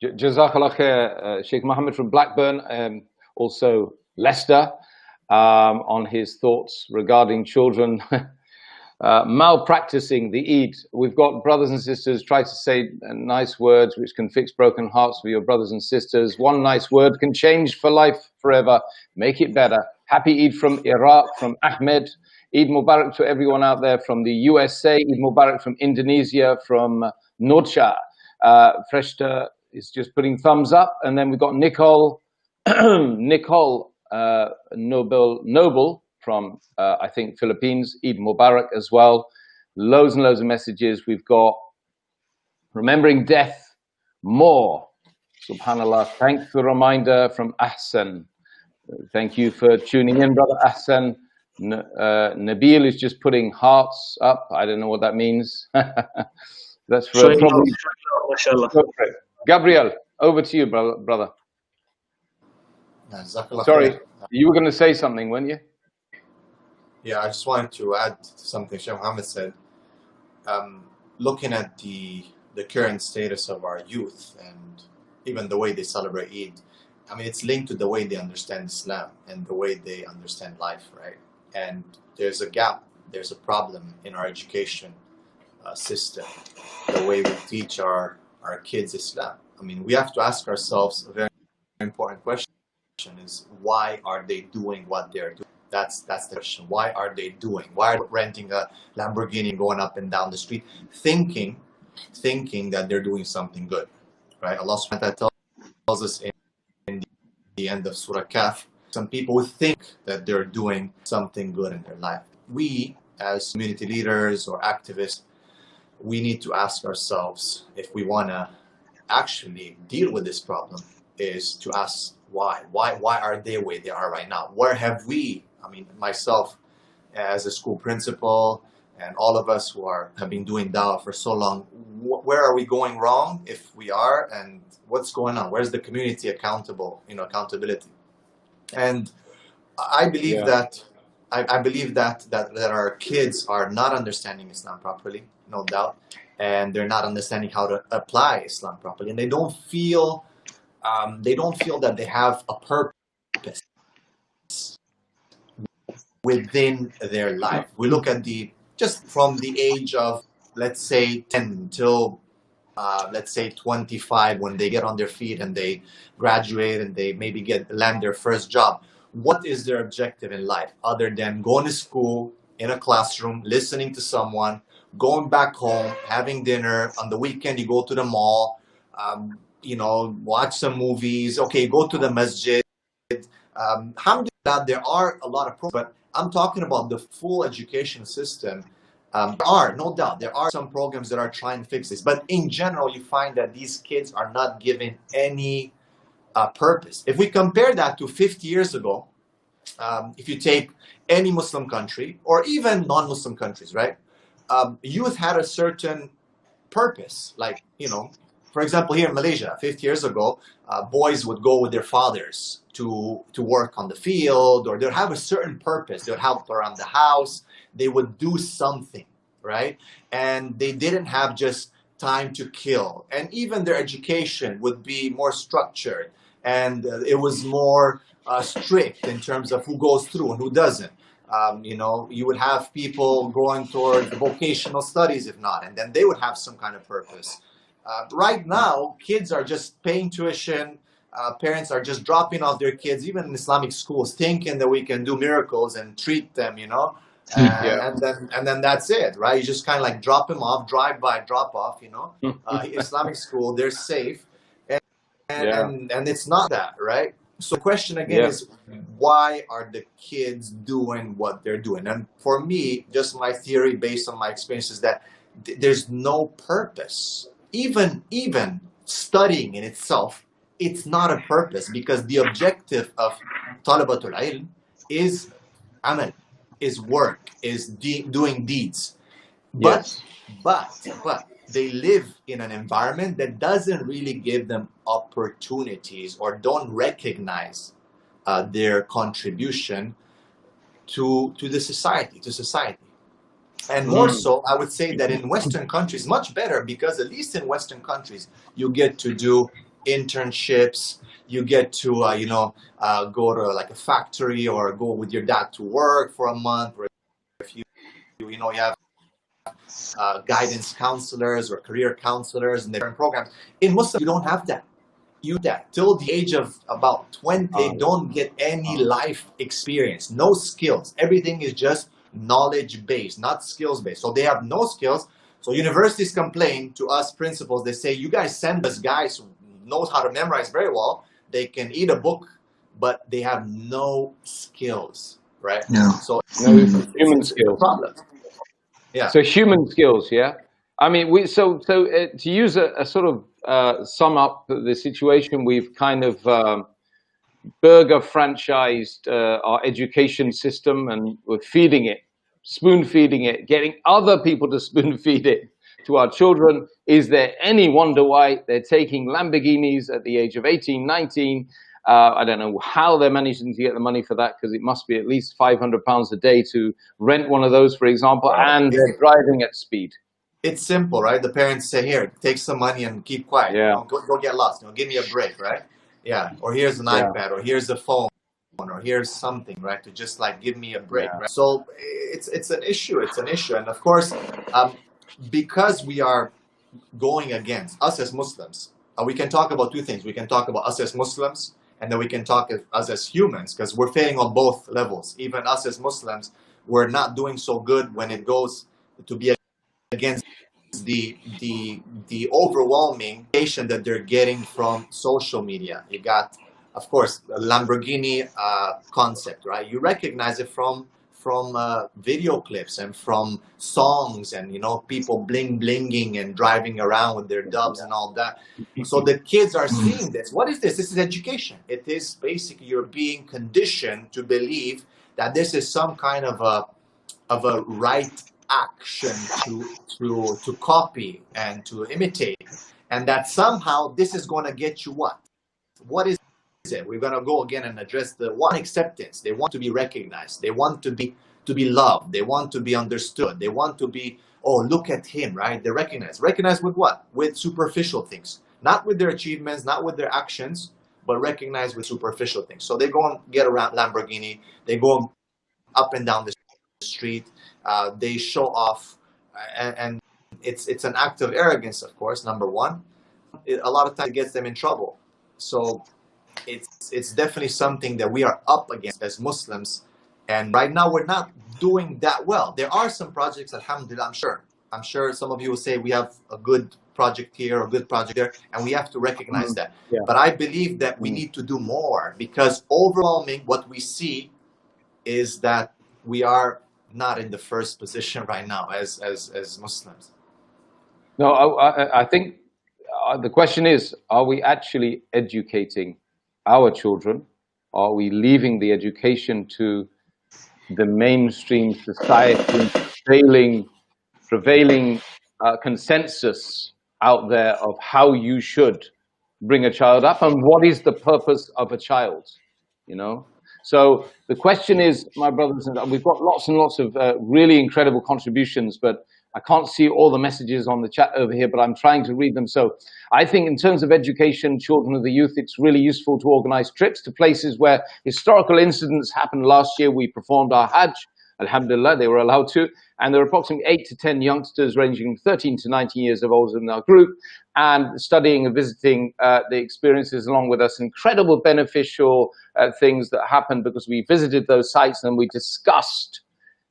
Jazakallah khair, Sheikh Mohammed from Blackburn, also Leicester, on his thoughts regarding children malpracticing the Eid. We've got brothers and sisters try to say nice words which can fix broken hearts for your brothers and sisters. One nice word can change for life forever, make it better. Happy Eid from Iraq, from Ahmed. Eid Mubarak to everyone out there from the USA. Eid Mubarak from Indonesia, from Nurcha. Freshta is just putting thumbs up. And then we've got Nicole, Noble from, I think, Philippines. Eid Mubarak as well. Loads and loads of messages. We've got remembering death more. Subhanallah. Thanks for the reminder from Ahsan. Thank you for tuning in, brother Ahsan. Nabil is just putting hearts up. I don't know what that means. That's for probably. Gabriel, over to you, brother. Sorry, you were going to say something, weren't you? Yeah, I just wanted to add to something Sheikh Mohammed said. Looking at the current status of our youth and even the way they celebrate Eid, I mean, it's linked to the way they understand Islam and the way they understand life, right? And there's a gap, there's a problem in our education system, the way we teach our kids Islam. I mean, we have to ask ourselves a very important question: is why are they doing what they're doing? That's the question. Why are they doing? Why are they renting a Lamborghini, going up and down the street, thinking that they're doing something good, right? Allah subhanahu wa ta'ala tells us in the end of Surah Kaf, some people think that they're doing something good in their life. We, as community leaders or activists, we need to ask ourselves, if we want to actually deal with this problem, is to ask why. Why are they where they are right now? Where have we, I mean, myself as a school principal and all of us who have been doing dawah for so long, where are we going wrong if we are, and what's going on? Where's the community accountability? And I believe that I believe that our kids are not understanding Islam properly, no doubt, and they're not understanding how to apply Islam properly, and they don't feel that they have a purpose within their life. We look at just from the age of, let's say, 10 till let's say 25, when they get on their feet and they graduate and they maybe land their first job. What is their objective in life other than going to school, in a classroom, listening to someone, going back home, having dinner? On the weekend, you go to the mall, watch some movies. Okay, go to the masjid. Alhamdulillah, there are a lot of programs, but I'm talking about the full education system. No doubt, there are some programs that are trying to fix this, but in general, you find that these kids are not given any purpose. If we compare that to 50 years ago, if you take any Muslim country or even non-Muslim countries, right? Youth had a certain purpose. Like, for example, here in Malaysia, 50 years ago, boys would go with their fathers to work on the field, or they'd have a certain purpose. They'd help around the house. They would do something, right? And they didn't have just time to kill. And even their education would be more structured, and it was more strict in terms of who goes through and who doesn't. You would have people going towards the vocational studies, if not, and then they would have some kind of purpose. Right now, kids are just paying tuition. Parents are just dropping off their kids, even in Islamic schools, thinking that we can do miracles and treat them, and then that's it, right? You just kind of like drop them off, drive by, drop off, Islamic school, they're safe, and it's not that, right? So the question again is, why are the kids doing what they're doing? And for me, just my theory based on my experience is that there's no purpose. Even studying in itself, it's not a purpose, because the objective of talabatul ilm is amal, is work, is doing deeds. But they live in an environment that doesn't really give them opportunities or don't recognize their contribution to society. And more so, I would say that in Western countries, much better, because at least in Western countries, you get to do internships, you get to go to like a factory or go with your dad to work for a month, or if you have guidance counselors or career counselors and different programs. In Muslim, you don't have that. Till the age of about 20, they don't get any life experience, no skills. Everything is just knowledge based, not skills based. So they have no skills. So universities complain to us principals. They say, you guys send us guys who knows how to memorize very well. They can eat a book, but they have no skills, right? Yeah. So no human skills. Problem. Yeah. So human skills, yeah. I mean, to use a sort of sum up the situation, we've kind of burger franchised our education system, and we're feeding it, spoon feeding it, getting other people to spoon feed it to our children. Is there any wonder why they're taking Lamborghinis at the age of 18, 19? I don't know how they're managing to get the money for that, because it must be at least £500 a day to rent one of those, for example, and they're driving at speed. It's simple, right? The parents say, here, take some money and keep quiet. Yeah. Go get lost. Give me a break, right? Yeah. Or here's an iPad, or here's a phone, or here's something, right? To just like give me a break, right? So it's an issue. It's an issue. And of course, because we are going against us as Muslims, we can talk about two things. We can talk about us as Muslims, and then we can talk us as humans, because we're failing on both levels. Even us as Muslims, we're not doing so good when it goes to be against the overwhelming attention that they're getting from social media. You got, of course, a Lamborghini concept, right? You recognize it from video clips and from songs, and people blinging and driving around with their dubs and all that. So the kids are seeing this. What is this? This is education. It is basically you're being conditioned to believe that this is some kind of a right action to copy and to imitate, and that somehow this is going to get you what is it? We're going to go again and address the one acceptance. They want to be recognized. They want to be loved. They want to be understood. They want to be, oh, look at him, right? They're recognized with what? With superficial things, not with their achievements, not with their actions, but recognized with superficial things. So they go and get around Lamborghini. They go up and down the street. They show off, and it's an act of arrogance, of course. Number one, a lot of times it gets them in trouble. So it's definitely something that we are up against as Muslims, and right now we're not doing that well. There are some projects, alhamdulillah. I'm sure some of you will say we have a good project here, a good project there, and we have to recognize that. Yeah. But I believe that we need to do more, because overwhelming what we see is that we are not in the first position right now as Muslims. No, I think the question is, are we actually educating our children? Are we leaving the education to the mainstream society, prevailing consensus out there of how you should bring a child up, and what is the purpose of a child, So the question is, my brothers and we've got lots and lots of really incredible contributions, but I can't see all the messages on the chat over here, but I'm trying to read them. So I think in terms of education, children of the youth, it's really useful to organize trips to places where historical incidents happened. Last year, we performed our Hajj. Alhamdulillah, they were allowed to. And there are approximately 8 to 10 youngsters ranging from 13 to 19 years of age in our group, and studying and visiting the experiences along with us. Incredible beneficial things that happened, because we visited those sites and we discussed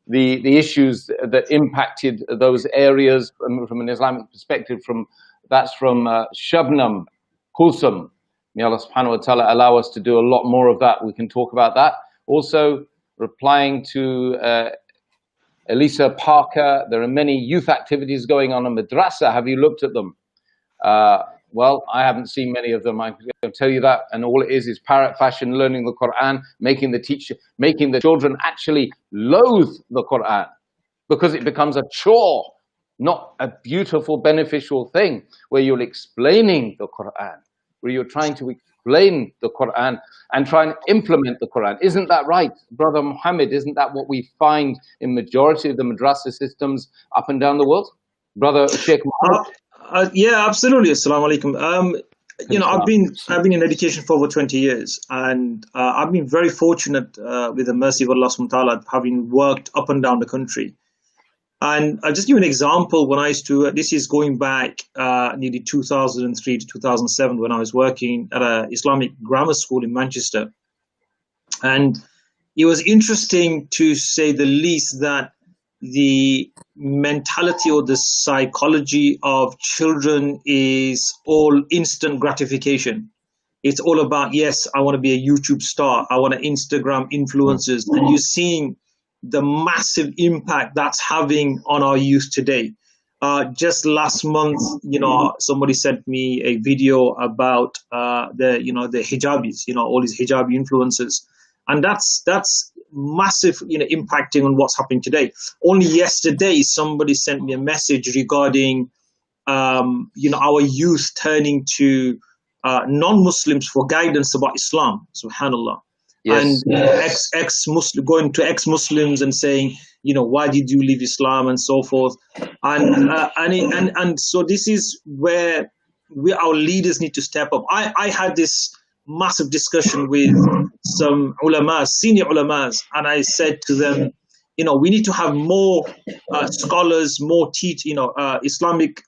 the issues that impacted those areas from an Islamic perspective. That's from Shabnam Kulsum. May Allah subhanahu wa ta'ala allow us to do a lot more of that. We can talk about that. Also, replying to Elisa Parker, there are many youth activities going on in Madrasa. Have you looked at them? Well, I haven't seen many of them. I can tell you that. And all it is parrot fashion, learning the Quran, making the children actually loathe the Quran, because it becomes a chore, not a beautiful, beneficial thing where you're explaining the Quran, where you're trying to explain the Quran and try and implement the Quran. Isn't that right, Brother Mohammed? Isn't that what we find in majority of the madrasa systems up and down the world? Brother Sheikh Mohammed? Yeah, absolutely. Assalamu alaikum. I've been in education for over 20 years, and I've been very fortunate with the mercy of Allah subhanahu wa ta'ala, having worked up and down the country. And I'll just give an example. When I used to, this is going back nearly 2003 to 2007, when I was working at an Islamic grammar school in Manchester. And it was interesting, to say the least, that the mentality or the psychology of children is all instant gratification. It's all about, yes, I want to be a YouTube star, I want to Instagram influencers. And you're seeing the massive impact that's having on our youth today. Just last month, somebody sent me a video about the hijabis, all these hijabi influencers, and that's massive, impacting on what's happening today. Only yesterday, somebody sent me a message regarding, our youth turning to non-Muslims for guidance about Islam. Subhanallah. Yes. And ex-Muslim, going to ex-Muslims and saying, why did you leave Islam, and so forth. And so this is where our leaders need to step up. I had this massive discussion with some ulama, senior ulamas, and I said to them, we need to have more scholars, more Islamic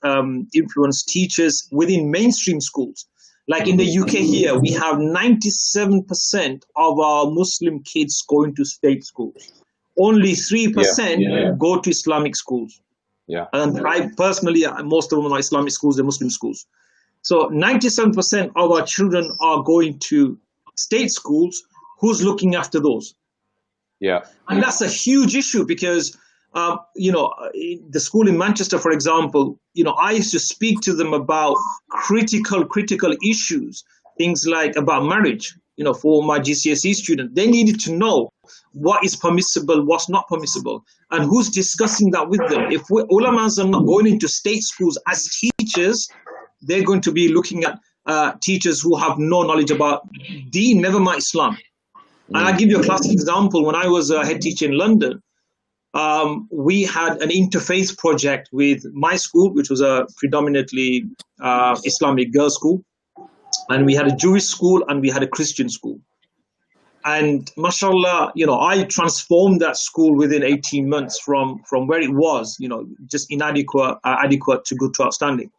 influenced teachers within mainstream schools. Like in the UK here, we have 97% of our Muslim kids going to state schools. Only 3% go to Islamic schools. Yeah. And I personally, most of them are Islamic schools, they're Muslim schools. So 97% of our children are going to state schools. Who's looking after those? Yeah. And that's a huge issue because, the school in Manchester, for example, I used to speak to them about critical issues, things like about marriage, for my GCSE students. They needed to know what is permissible, what's not permissible, and who's discussing that with them. If ulamas are not going into state schools as teachers, they're going to be looking at teachers who have no knowledge about deen, never mind Islam. And I'll give you a classic example. When I was a head teacher in London, we had an interfaith project with my school, which was a predominantly Islamic girls' school. And we had a Jewish school and we had a Christian school. And mashallah, I transformed that school within 18 months from where it was, just inadequate, adequate to good to outstanding.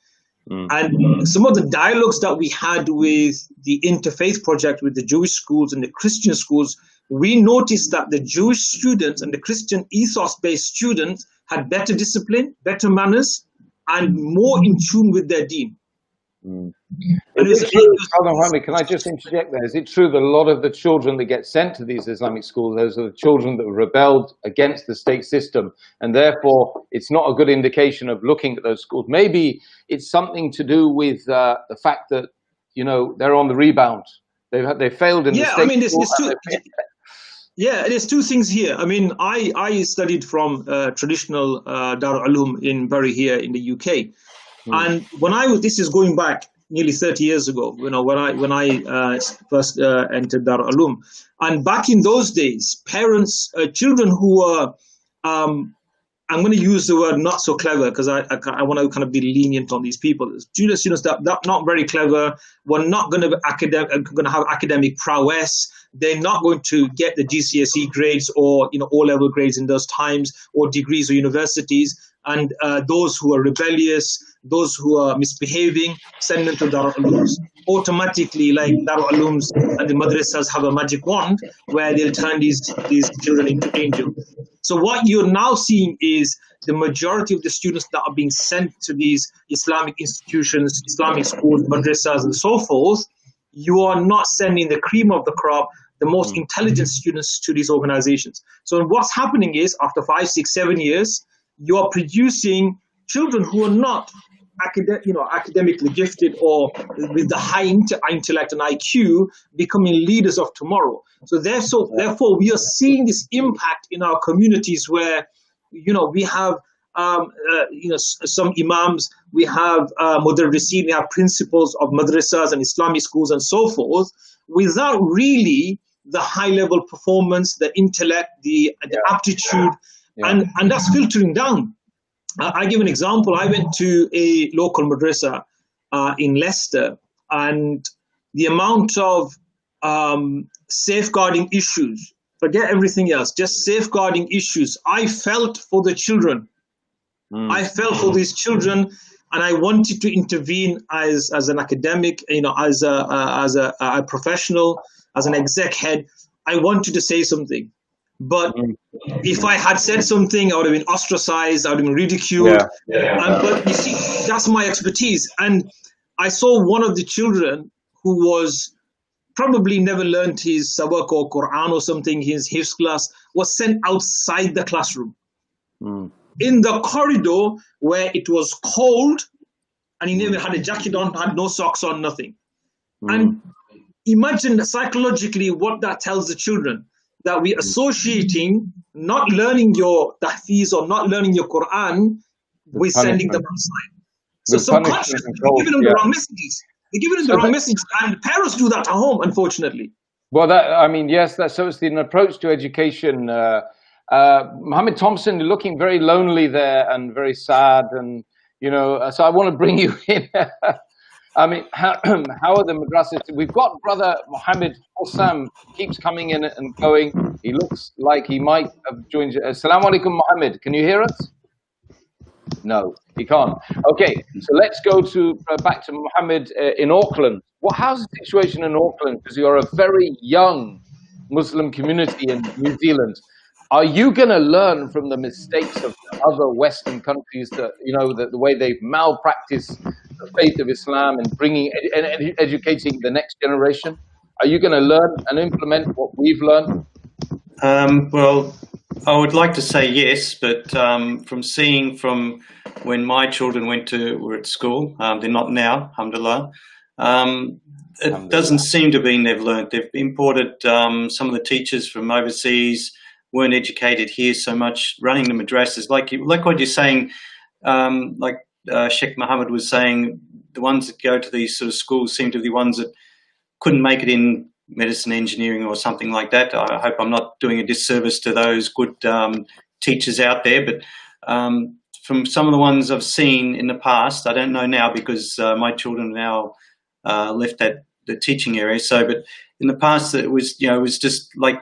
And some of the dialogues that we had with the interfaith project with the Jewish schools and the Christian schools, we noticed that the Jewish students and the Christian ethos-based students had better discipline, better manners, and more in tune with their deen. Mohammed, can I just interject there? Is it true that a lot of the children that get sent to these Islamic schools, those are the children that rebelled against the state system, and therefore it's not a good indication of looking at those schools? Maybe it's something to do with the fact that they're on the rebound. They failed in the state school. There's two things here. I mean, I studied from traditional Dar Ulum in Bury here in the UK. And this is going back nearly 30 years ago, when I first entered Dar Ulum. And back in those days, parents, children who were, I'm going to use the word not so clever because I want to kind of be lenient on these people. Students that not very clever, were not going to have academic prowess. They're not going to get the GCSE grades or O-level grades in those times, or degrees or universities. And those who are rebellious, those who are misbehaving, send them to Dar Ulums. Automatically, like Dar Ulums and the madrasas have a magic wand where they'll turn these children into angels. So what you're now seeing is the majority of the students that are being sent to these Islamic institutions, Islamic schools, madrasas, and so forth, you are not sending the cream of the crop, the most intelligent students to these organizations. So what's happening is, after 5, 6, 7 years, you are producing children who are not academically gifted or with the high intellect and IQ becoming leaders of tomorrow. So therefore, we are seeing this impact in our communities where, we have, some imams, we have mudarrisin, we have principals of madrasas and Islamic schools and so forth, without really the high-level performance, the intellect, the aptitude, and that's filtering down. I give an example. I went to a local madrasa in Leicester, and the amount of safeguarding issues, forget everything else, just safeguarding issues, I felt for the children. I felt for these children, and I wanted to intervene as an academic, as a professional, as an exec head. I wanted to say something. But if I had said something, I would have been ostracized, I would have been ridiculed. But you see, that's my expertise. And I saw one of the children who was probably never learned his sabak or Quran or something, his hifz class, was sent outside the classroom. In the corridor where it was cold, and he never had a jacket on, had no socks on, nothing. And imagine psychologically what that tells the children, that we're associating not learning your tahfiz or not learning your Quran with sending them outside. So subconsciously, they're giving them the wrong messages. They're giving them the wrong messages, and parents do that at home, unfortunately. Well, yes, so it's an approach to education. Mohammed Thompson, you're looking very lonely there and very sad, and so I want to bring you in. I mean, how are the madrasas? We've got brother Mohammed Osam keeps coming in and going. He looks like he might have joined. Assalamu alaikum, Mohammed. Can you hear us? No, he can't. Okay, so let's go to back to Mohammed in Auckland. How's the situation in Auckland? Because you're a very young Muslim community in New Zealand. Are you going to learn from the mistakes of other Western countries that, you know, the way they've malpracticed the faith of Islam and bringing and educating the next generation? Are you going to learn and implement what we've learned? Well, I would like to say yes, but from seeing from when my children were at school, they're not now, alhamdulillah, it doesn't seem to be they've learned. They've imported some of the teachers from overseas, weren't educated here so much, running the madrasas. Like what you're saying, Sheikh Mohammed was saying, the ones that go to these sort of schools seem to be the ones that couldn't make it in medicine, engineering or something like that. I hope I'm not doing a disservice to those good teachers out there, but from some of the ones I've seen in the past, I don't know now because my children now left the teaching area. So, but in the past, it was just like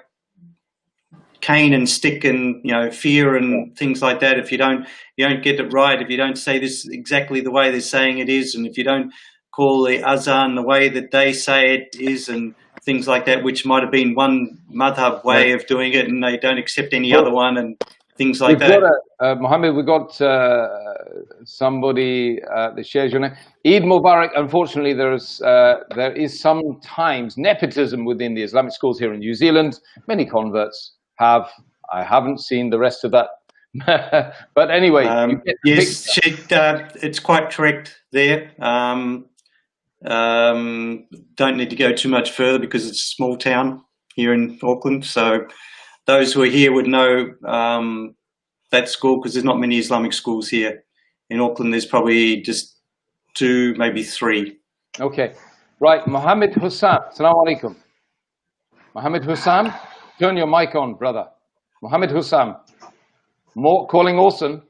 cane and stick and fear and things like that. If you don't get it right, if you don't say this exactly the way they're saying it is, and if you don't call the azan the way that they say it is, and things like that, which might have been one madhab way of doing it, and they don't accept any other one, and things like that. Mohammed, we've got somebody that shares your name. Eid Mubarak. Unfortunately, there is sometimes nepotism within the Islamic schools here in New Zealand. Many converts have. I haven't seen the rest of that. But anyway. Yes, Sheikh, it's quite correct there. Don't need to go too much further because it's a small town here in Auckland. So those who are here would know that school, because there's not many Islamic schools here. In Auckland, there's probably just 2, maybe 3. Okay. Right. Mohammed Hussam. Assalamu alaikum. Mohammed Hussam, turn your mic on, brother. Mohammed Hussam. Calling Orson.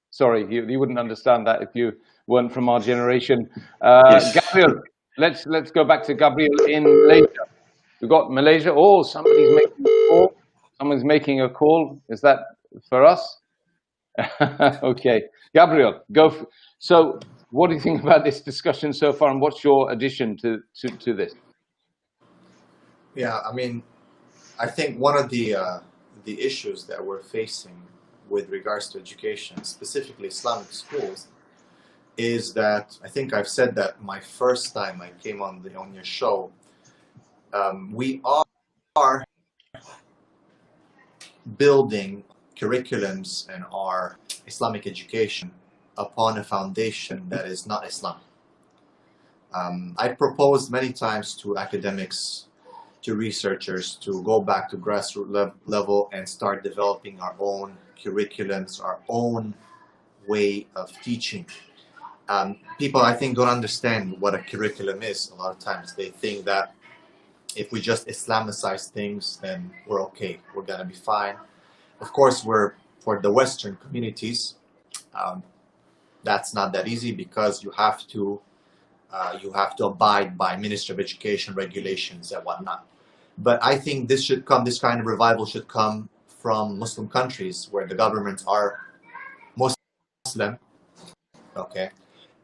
Sorry, you wouldn't understand that if you weren't from our generation. Yes. Gabriel, let's go back to Gabriel in Malaysia. We've got Malaysia. Oh, somebody's making a call. Someone's making a call. Is that for us? Okay, Gabriel, go. So, what do you think about this discussion so far, and what's your addition to this? Yeah, I mean, I think one of the issues that we're facing with regards to education, specifically Islamic schools, is that, I think I've said that my first time I came on your show, we are building curriculums and our Islamic education upon a foundation that is not Islamic. I proposed many times to academics, to researchers, to go back to grassroots level and start developing our own curriculums, our own way of teaching. People, I think, don't understand what a curriculum is. A lot of times they think that if we just Islamicize things, then we're okay, we're gonna be fine. Of course, for the Western communities, that's not that easy, because you have to abide by Ministry of Education regulations and whatnot. But I think this kind of revival should come from Muslim countries where the governments are Muslim, okay,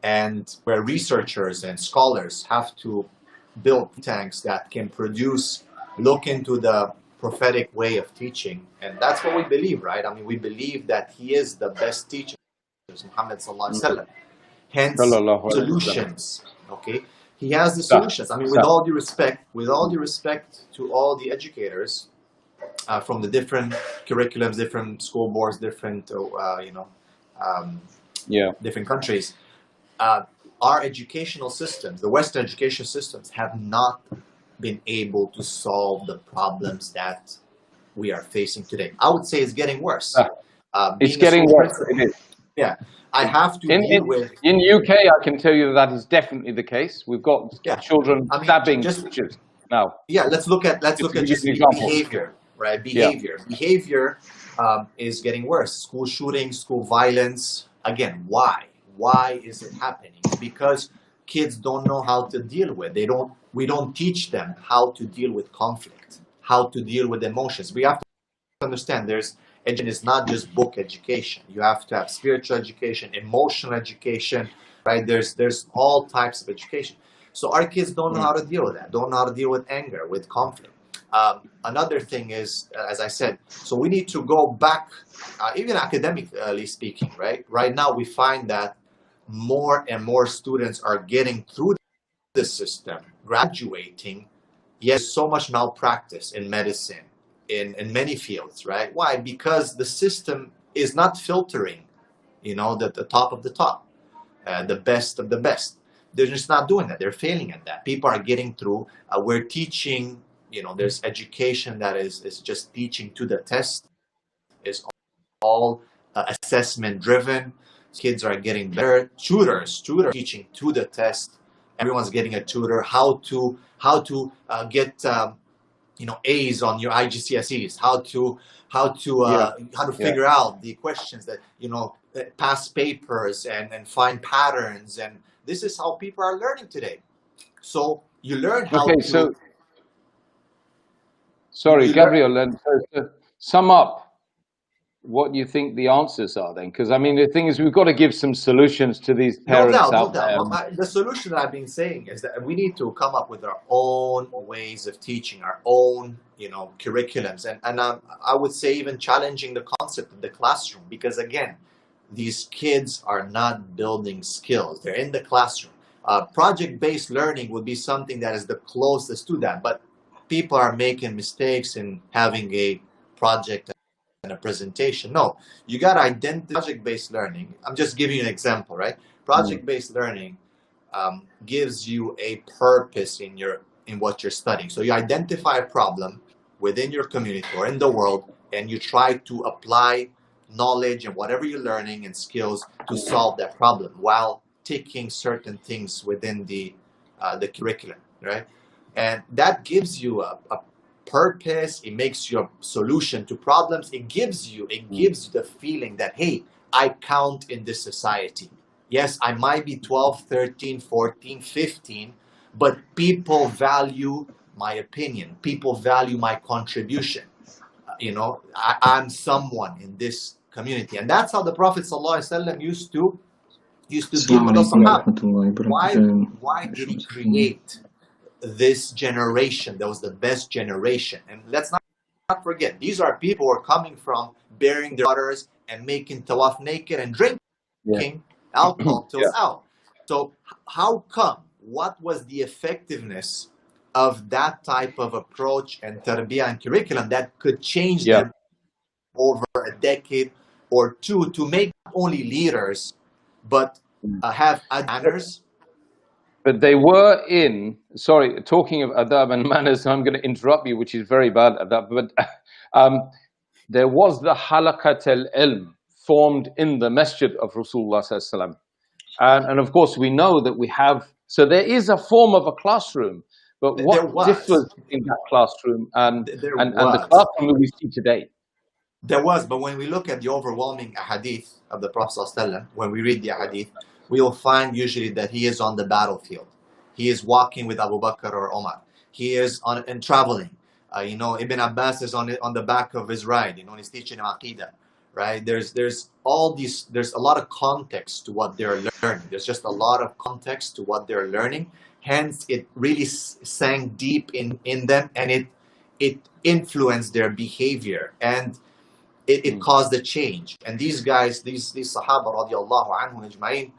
and where researchers and scholars have to build tanks that can look into the prophetic way of teaching. And that's what we believe, right? I mean, we believe that he is the best teacher, Muhammad sallallahu alaihi wasallam. Hence, solutions, okay? He has the solutions. I mean, with all due respect to all the educators from the different curriculums, different school boards, different, different countries, our educational systems, the Western education systems, have not been able to solve the problems that we are facing today. I would say it's getting worse. It's getting worse. It is. Yeah. I have to deal with... In UK, I can tell you that is definitely the case. We've got children stabbing teachers now. Yeah, let's look at just behavior, right? Behavior. Yeah. Behavior is getting worse. School shootings, school violence. Again, why? Why is it happening? Because kids don't know how to deal with. We don't teach them how to deal with conflict, how to deal with emotions. We have understand education is not just book education. You have to have spiritual education, emotional education, right? There's all types of education. So our kids don't know how to deal with that, don't know how to deal with anger, with conflict. Another thing is, as I said, so we need to go back, even academically speaking, right? Right now we find that more and more students are getting through the system, graduating. Yes, so much malpractice in medicine, in many fields, right? Why? Because the system is not filtering, the top of the top, the best of the best. They're just not doing that. They're failing at that. People are getting through. We're teaching, there's education that is just teaching to the test, is all assessment driven. Kids are getting better. Tutors teaching to the test. Everyone's getting a tutor. How to get A's on your IGCSEs. How to figure out the questions that past papers and find patterns. And this is how people are learning today. So you learn how Okay, to. so sorry, Gabriel, and to sum up what you think the answers are then, because I mean the thing is we've got to give some solutions to these parents out there. The solution that I've been saying is that we need to come up with our own ways of teaching, our own curriculums, and I would say even challenging the concept of the classroom, because again, these kids are not building skills. They're in the classroom. Project-based learning would be something that is the closest to that, but people are making mistakes in having a project and a presentation. No, you got to identify project-based learning. I'm just giving you an example, right? Project-based learning gives you a purpose in what you're studying. So you identify a problem within your community or in the world, and you try to apply knowledge and whatever you're learning and skills to solve that problem while taking certain things within the curriculum, right? And that gives you a purpose. It makes your solution to problems. It gives you the feeling that, hey, I count in this society. Yes, I might be 12, 13, 14, 15, but people value my opinion. People value my contribution. I'm someone in this community. And that's how the Prophet ﷺ used to deal with the Sahaba. Why did he create this generation? That was the best generation. And let's not forget, these are people who are coming from bearing their daughters and making tawaf naked and drinking alcohol till out. So how come? What was the effectiveness of that type of approach and tarbiyah and curriculum that could change them over a decade or two to make not only leaders, but have manners? But they were sorry, talking of adab and manners, I'm going to interrupt you, which is very bad adab, but there was the halaqat al-ilm formed in the masjid of Rasulullah sallallahu alaihi wasallam. And of course we know that we have, so there is a form of a classroom, but what differs in that classroom and the classroom we see today? There was, but when we look at the overwhelming ahadith of the Prophet ﷺ, when we read the ahadith, we will find usually that he is on the battlefield. He is walking with Abu Bakr or Omar. He is and traveling. Ibn Abbas is on the back of his ride. He's teaching him Aqidah, right? There's all these. There's a lot of context to what they're learning. There's just a lot of context to what they're learning. Hence, it really sank deep in them, and it influenced their behavior, and it caused a change. And these guys, these Sahaba radiallahu anhum ajma'in,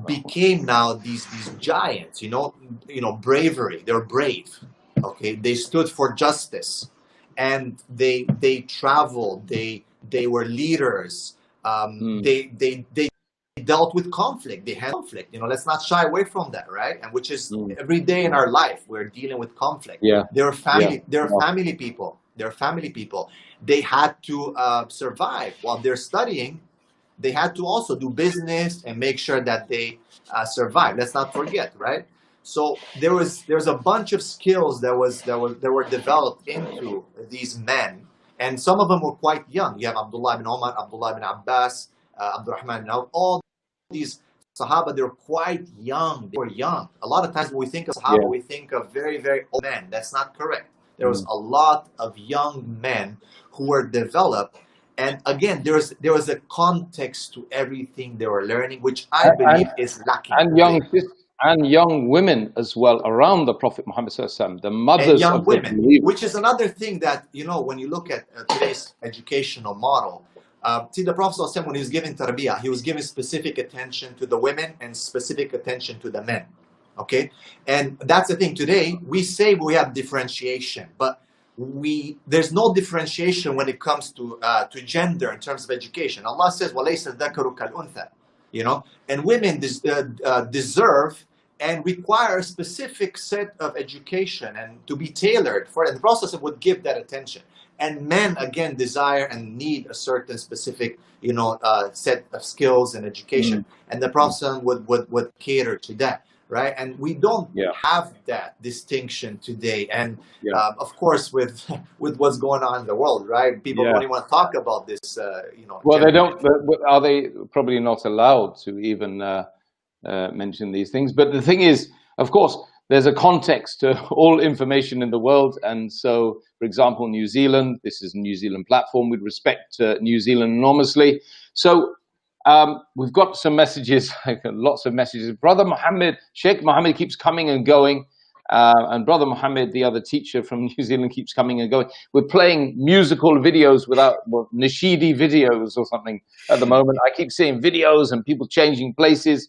became now these giants, bravery. They're brave. Okay, they stood for justice, and they traveled. They were leaders. They dealt with conflict. They had conflict. Let's not shy away from that, right? And which is every day in our life we're dealing with conflict. They're family. They're family people. They're family people. They had to survive while they're studying. They had to also do business and make sure that they survive. Let's not forget, right? So there's a bunch of skills that were developed into these men, and some of them were quite young. You have Abdullah ibn Umar, Abdullah ibn Abbas, Abdurrahman ibn Auf, all these Sahaba. They're quite young. They were young. A lot of times when we think of Sahaba, we think of very, very old men. That's not correct. There was a lot of young men who were developed. And again, there was a context to everything they were learning, which I believe is lacking. And young women as well around the Prophet Muhammad ﷺ, the mothers and young of women, the believers. which is another thing that, you know, when you look at today's educational model, see, the Prophet ﷺ, when he was giving tarbiyah, he was giving specific attention to the women and specific attention to the men. Okay, and that's the thing. Today we say we have differentiation, but there's no differentiation when it comes to gender in terms of education. Allah says, وَلَيْسَ الذَّكَرُ كَالْأُنْثَى, you know, and women deserve and require a specific set of education and to be tailored for it. The process would give that attention. And men, again, desire and need a certain specific, you know, set of skills and education. And the Prophet would cater to that, right? And we don't have that distinction today. And of course, with what's going on in the world, right? People don't even want to talk about this, you know. Well, they don't. Are they probably not allowed to even mention these things? But the thing is, of course, there's a context to all information in the world. And so, for example, New Zealand, this is a New Zealand platform. We respect New Zealand enormously. So we've got some messages, lots of messages. Brother Mohammed, Sheikh Mohammed keeps coming and going. And Brother Mohammed, the other teacher from New Zealand, keeps coming and going. We're playing musical videos without, Nashidi videos or something at the moment. I keep seeing videos and people changing places.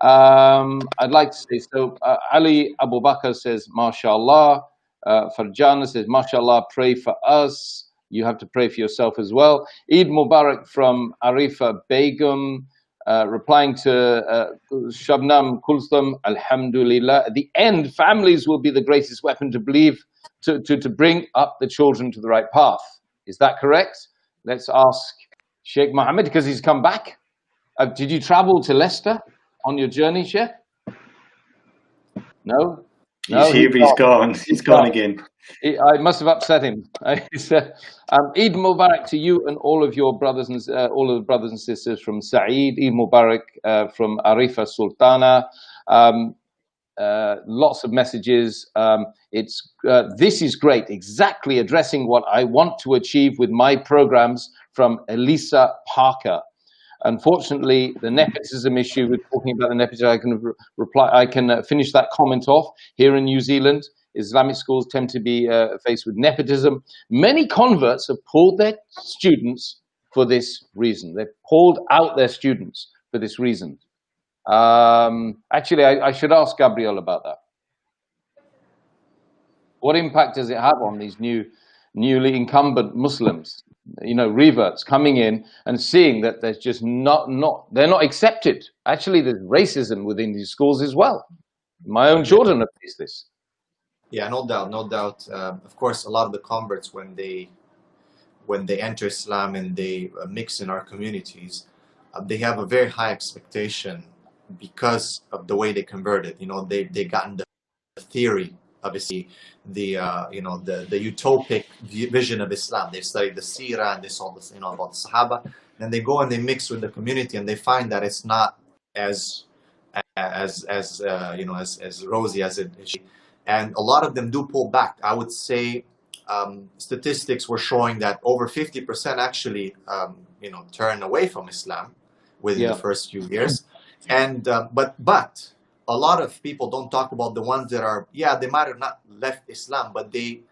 I'd like to say, so Ali Abu Bakr says, MashaAllah. Farjana says, MashaAllah, pray for us. You have to pray for yourself as well. Eid Mubarak from Arifa Begum, replying to Shabnam Kulthum, Alhamdulillah. At the end, families will be the greatest weapon to believe, to bring up the children to the right path. Is that correct? Let's ask Sheikh Mohammed, because he's come back. Did you travel to Leicester on your journey, Sheikh? No? He's here, but he's gone. He's gone again. I must have upset him. Eid Mubarak to you and all of your brothers and all of the brothers and sisters from Saeed. Eid Mubarak from Arifa Sultana. Lots of messages. This is great. Exactly addressing what I want to achieve with my programs from Elisa Parker. Unfortunately, the nepotism issue, we're talking about the nepotism, I can finish that comment off. Here in New Zealand, Islamic schools tend to be faced with nepotism. Many converts have pulled their students for this reason. They've pulled out their students for this reason. Actually, I should ask Gabriel about that. What impact does it have on these newly incumbent Muslims? You know, reverts coming in and seeing that there's just they're not accepted. Actually, there's racism within these schools as well. My own children have faced this. Yeah, no doubt, no doubt. Of course, a lot of the converts, when they enter Islam and they mix in our communities, they have a very high expectation because of the way they converted. You know, they gotten the theory, obviously, the utopic vision of Islam. They studied the Seerah and they saw this, about the Sahaba. Then they go and they mix with the community and they find that it's not as rosy as it is. And a lot of them do pull back. I would say statistics were showing that over 50% actually, turn away from Islam within the first few years. And but a lot of people don't talk about the ones that are, they might have not left Islam, but they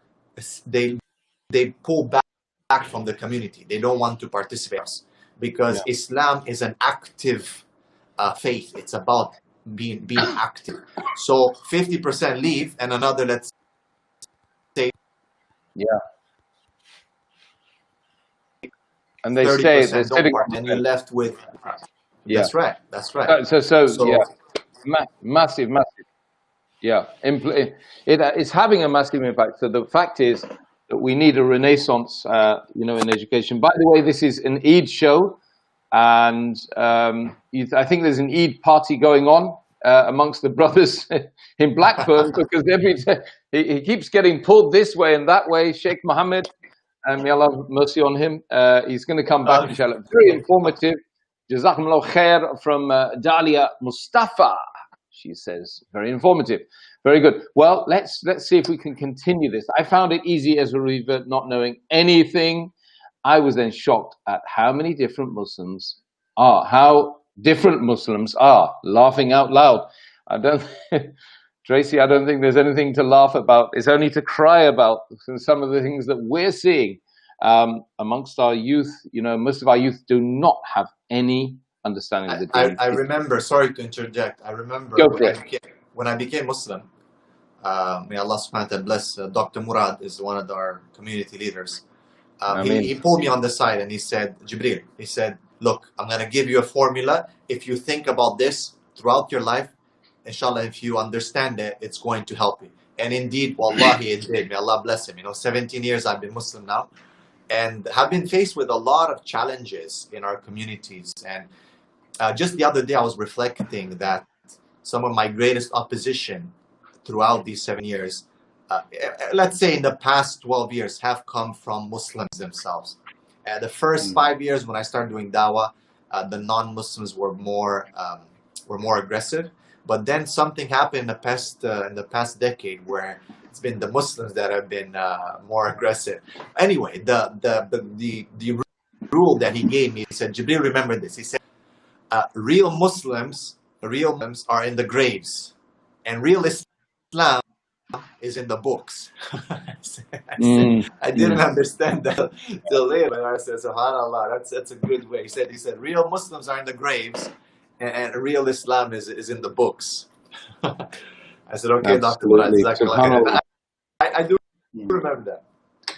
pull back from the community. They don't want to participate because Islam is an active faith. It's about being active. So 50% leave and another, let's say, and they stay, they're sitting, and you're left with that's right. Massive. It's having a massive impact. So the fact is that we need a renaissance, in education. By the way, this is an Eid show, and I think there's an Eid party going on amongst the brothers in Blackburn, because every day he keeps getting pulled this way and that way. Sheikh Mohammed, and may Allah have mercy on him. He's going to come back, inshallah. Very informative. Jazakumullah khair from Dalia Mustafa. She says, very informative. Very good. Well, let's see if we can continue this. I found it easy as a revert, not knowing anything. I was then shocked at how many different Muslims are, how different Muslims are, laughing out loud. I don't, Tracy, I don't think there's anything to laugh about. It's only to cry about some of the things that we're seeing amongst our youth. You know, most of our youth do not have any understanding of the deen. I remember, sorry to interject, I remember when I became Muslim, may Allah subhanahu wa ta'ala bless, Dr. Murad is one of our community leaders. He pulled me on the side and he said, Gabriel, he said, look, I'm going to give you a formula. If you think about this throughout your life, inshallah, if you understand it, it's going to help you. And indeed, wallahi, it did. May Allah bless him. You know, 17 years I've been Muslim now and have been faced with a lot of challenges in our communities. And just the other day, I was reflecting that some of my greatest opposition throughout these 7 years, let's say in the past 12 years, have come from Muslims themselves. The first 5 years when I started doing dawah, the non-Muslims were more aggressive. But then something happened in the past decade where it's been the Muslims that have been more aggressive. Anyway, the rule that he gave me, he said, Jibril, remember this. He said, real Muslims are in the graves, and real Islam is in the books. I didn't understand that till later. And I said, SubhanAllah, that's a good way. He said, real Muslims are in the graves, and real Islam is in the books. I said, okay, Dr. Murad, I do remember that.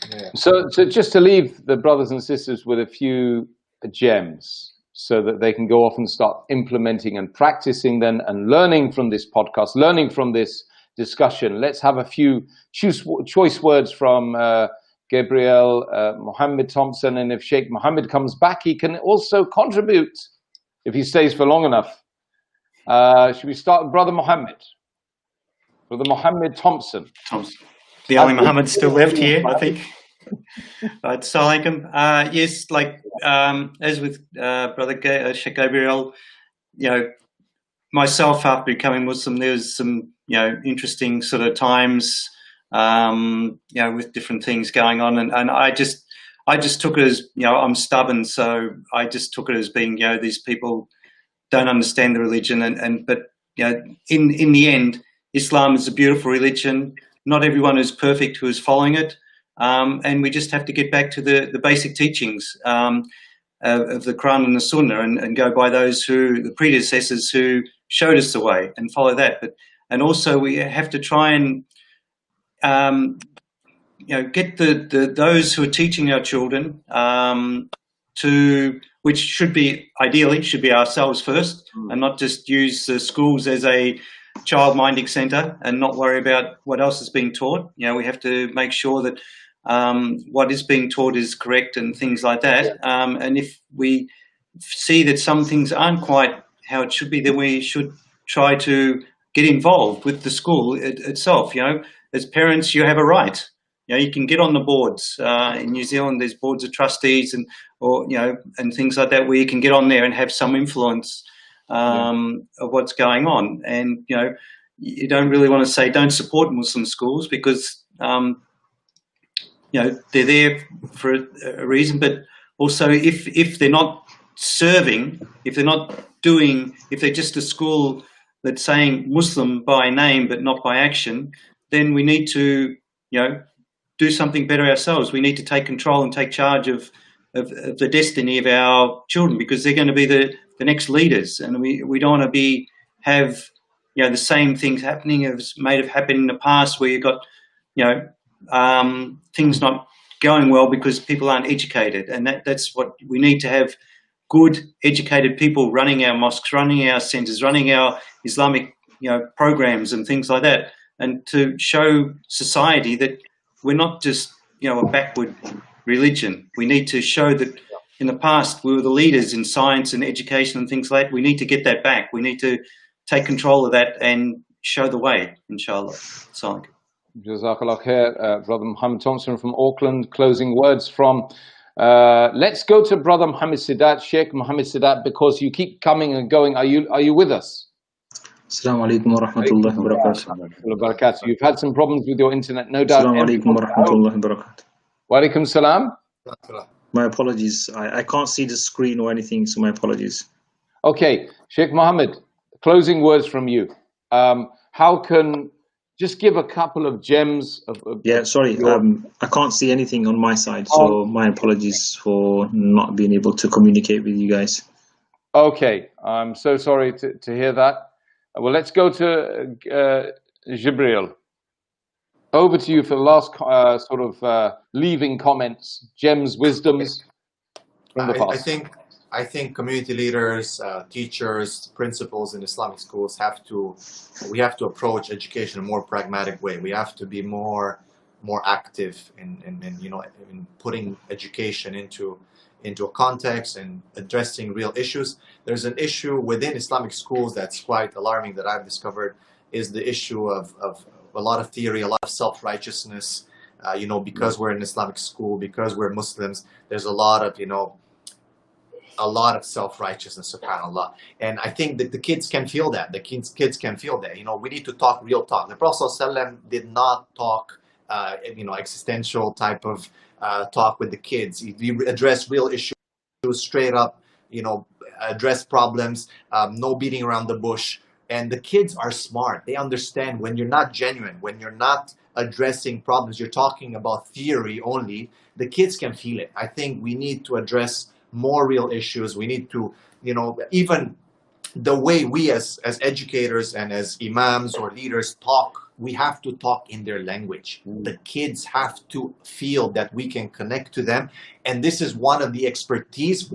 Yeah. So just to leave the brothers and sisters with a few gems so that they can go off and start implementing and practicing then and learning from this podcast, learning from this discussion. Let's have a few choice words from Gabriel, Mohammed, Thompson, and if Sheikh Mohammed comes back, he can also contribute if he stays for long enough. Should we start with Brother Mohammed? Brother Mohammed Thompson. The only Mohammed still left here, I think. Assalamu alaikum. Yes, like as with Brother Sheikh Gabriel, you know, myself after becoming Muslim, there was some, you know, interesting sort of times, you know, with different things going on, and I just took it as, you know, I'm stubborn, so I just took it as being, you know, these people don't understand the religion, but you know, in the end, Islam is a beautiful religion. Not everyone is perfect who is following it, and we just have to get back to the basic teachings of the Quran and the Sunnah, and go by those the predecessors who showed us the way, and follow that. And also we have to try and you know, get those who are teaching our children which should be ideally ourselves first, and not just use the schools as a child minding center and not worry about what else is being taught. You know, we have to make sure that what is being taught is correct and things like that. And if we see that some things aren't quite how it should be, then we should try to get involved with the school itself. You know, as parents, you have a right. You know, you can get on the boards. In New Zealand, there's boards of trustees and things like that, where you can get on there and have some influence of what's going on. And, you know, you don't really want to say don't support Muslim schools, because, you know, they're there for a reason. But also, if they're not serving, if they're just a school that's saying Muslim by name but not by action, then we need to, you know, do something better ourselves. We need to take control and take charge of the destiny of our children, because they're going to be the next leaders, and we don't want to have you know, the same things happening as may have happened in the past, where you've got, you know, things not going well because people aren't educated. And that's what we need to have: good educated people running our mosques, running our centers, running our Islamic, you know, programs and things like that, and to show society that we're not just, you know, a backward religion. We need to show that in the past we were the leaders in science and education and things like that. We need to get that back. We need to take control of that and show the way, inshallah. Assalamu alaikum. Jazakallah khair. Brother Mohammed Thompson from Auckland, closing words from, let's go to Brother Mohammed Sidat, Sheikh Mohammed Sidat, because you keep coming and going. Are you with us? Assalamu alaikum wa rahmatullahi wa barakatuh. You've had some problems with your internet, no doubt. Assalamu alaikum wa rahmatullahi wa barakatuh. Wa alaikum salam. My apologies. I can't see the screen or anything, so my apologies. Okay, Sheikh Mohammed, closing words from you. How can, just give a couple of gems of Yeah, sorry. your... I can't see anything on my side, so my apologies for not being able to communicate with you guys. Okay, I'm so sorry to hear that. Well, let's go to Gabriel. Over to you for the last sort of leaving comments, gems, wisdoms from the past. I think community leaders, teachers, principals in Islamic schools we have to approach education in a more pragmatic way. We have to be more active in putting education into a context and addressing real issues. There's an issue within Islamic schools that's quite alarming that I've discovered, is the issue of a lot of theory, a lot of self-righteousness. Because we're in Islamic school, because we're Muslims, there's a lot of self-righteousness, subhanAllah. And I think that the kids can feel that. The kids can feel that. We need to talk real talk. The Prophet ﷺ did not talk, existential type of talk with the kids. He addressed real issues straight up, address problems, no beating around the bush. And the kids are smart. They understand when you're not genuine, when you're not addressing problems, you're talking about theory only, the kids can feel it. I think we need to address more real issues. We need to, even the way we as educators and as imams or leaders talk, we have to talk in their language. The kids have to feel that we can connect to them. And this is one of the expertise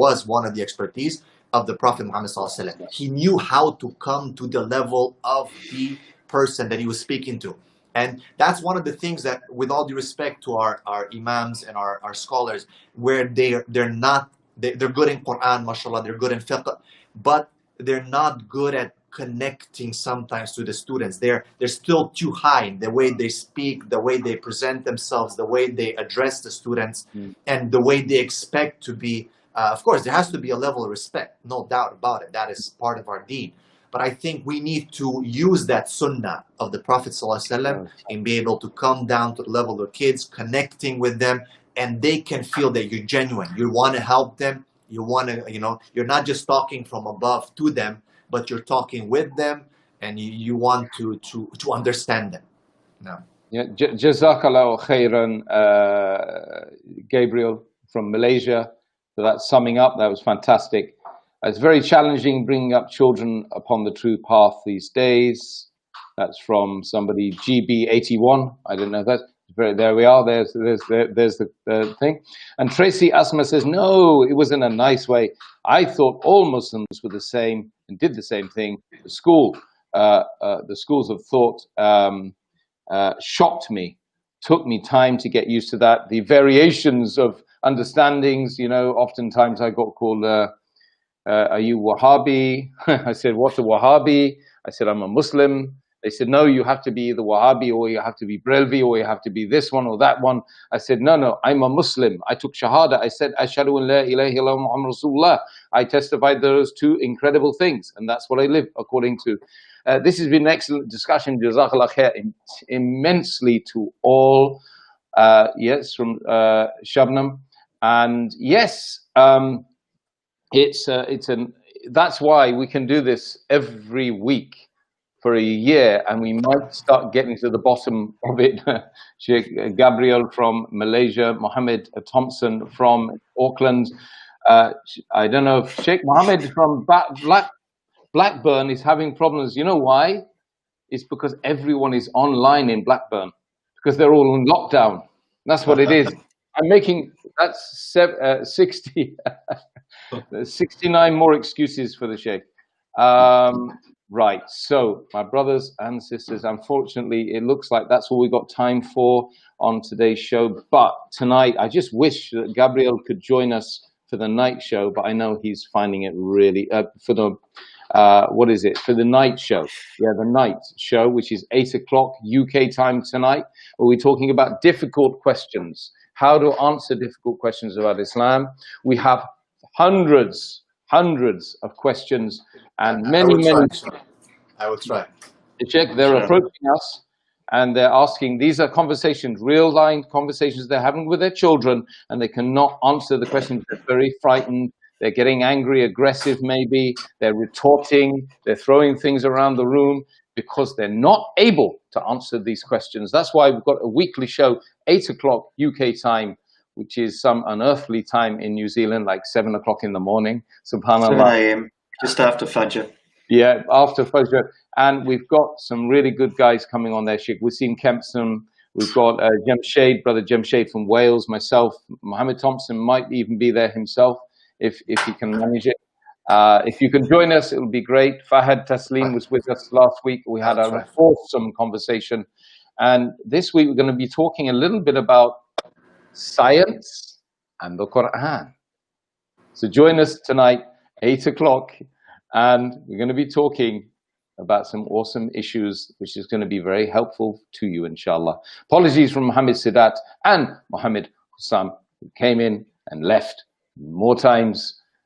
of the Prophet Muhammad ﷺ. He knew how to come to the level of the person that he was speaking to. And that's one of the things that, with all due respect to our imams and our scholars, where they're good in Quran, mashallah, they're good in fiqh, but they're not good at connecting sometimes to the students. They're still too high in the way they speak, the way they present themselves, the way they address the students, and the way they expect to be. Of course, there has to be a level of respect, no doubt about it. That is part of our deen. But I think we need to use that sunnah of the Prophet ﷺ and be able to come down to the level of kids, connecting with them, and they can feel that you're genuine. You want to help them. You want to, you're not just talking from above to them, but you're talking with them, and you want to understand them. No. Yeah, Jazakallah khairan, Gabriel from Malaysia. So that's summing up. That was fantastic. It's very challenging bringing up children upon the true path these days. That's from somebody, GB81. I don't know that. There we are. There's the thing. And Tracy Asma says, no, it was in a nice way. I thought all Muslims were the same and did the same thing. The schools of thought shocked me. Took me time to get used to that. The variations of understandings, oftentimes I got called, are you Wahhabi? I said, what's a Wahhabi? I said, I'm a Muslim. They said, no, you have to be the Wahhabi, or you have to be Brelvi, or you have to be this one or that one. I said, no, I'm a Muslim. I took Shahada. I said, Ashhadu an la ilaha illallah Muhammad Rasulullah. I testified those two incredible things, and that's what I live according to. This has been an excellent discussion. Jazakallah khair immensely to all. Yes, from Shabnam. And yes, that's why we can do this every week for a year, and we might start getting to the bottom of it. Sheikh Gabriel from Malaysia, Mohammad Thompson from Auckland. I don't know if Sheikh Mohammed from Blackburn is having problems. You know why? It's because everyone is online in Blackburn, because they're all in lockdown. That's what it is. I'm making, that's 69 more excuses for the Sheikh. Right, so my brothers and sisters, unfortunately, it looks like that's all we got time for on today's show. But tonight, I just wish that Gabriel could join us for the night show, but I know he's finding it really, for the night show. Yeah, the night show, which is 8 o'clock UK time tonight, where we're talking about difficult questions, how to answer difficult questions about Islam. We have hundreds of questions and many. I will try. Check, they're approaching us. and they're asking, these are conversations, real-line conversations they're having with their children, and they cannot answer the questions. They're very frightened. They're getting angry, aggressive maybe. They're retorting. They're throwing things around the room because they're not able to answer these questions. That's why we've got a weekly show, 8 o'clock UK time, which is some unearthly time in New Zealand, like 7 o'clock in the morning. Subhanallah. 7 a.m. just after Fajr. Yeah, after Fajr. And we've got some really good guys coming on there, Sheikh. We've seen Kempson. We've got Jemshade, brother Jemshade from Wales, myself. Mohammed Thompson might even be there himself if he can manage it. If you can join us, it'll be great. Fahad Tasleem was with us last week. We had a awesome conversation. And this week we're going to be talking a little bit about science and the Quran. So join us tonight, 8 o'clock, and we're going to be talking about some awesome issues, which is going to be very helpful to you, inshallah. Apologies from Mohammed Sidat and Mohammed Hussam, who came in and left more times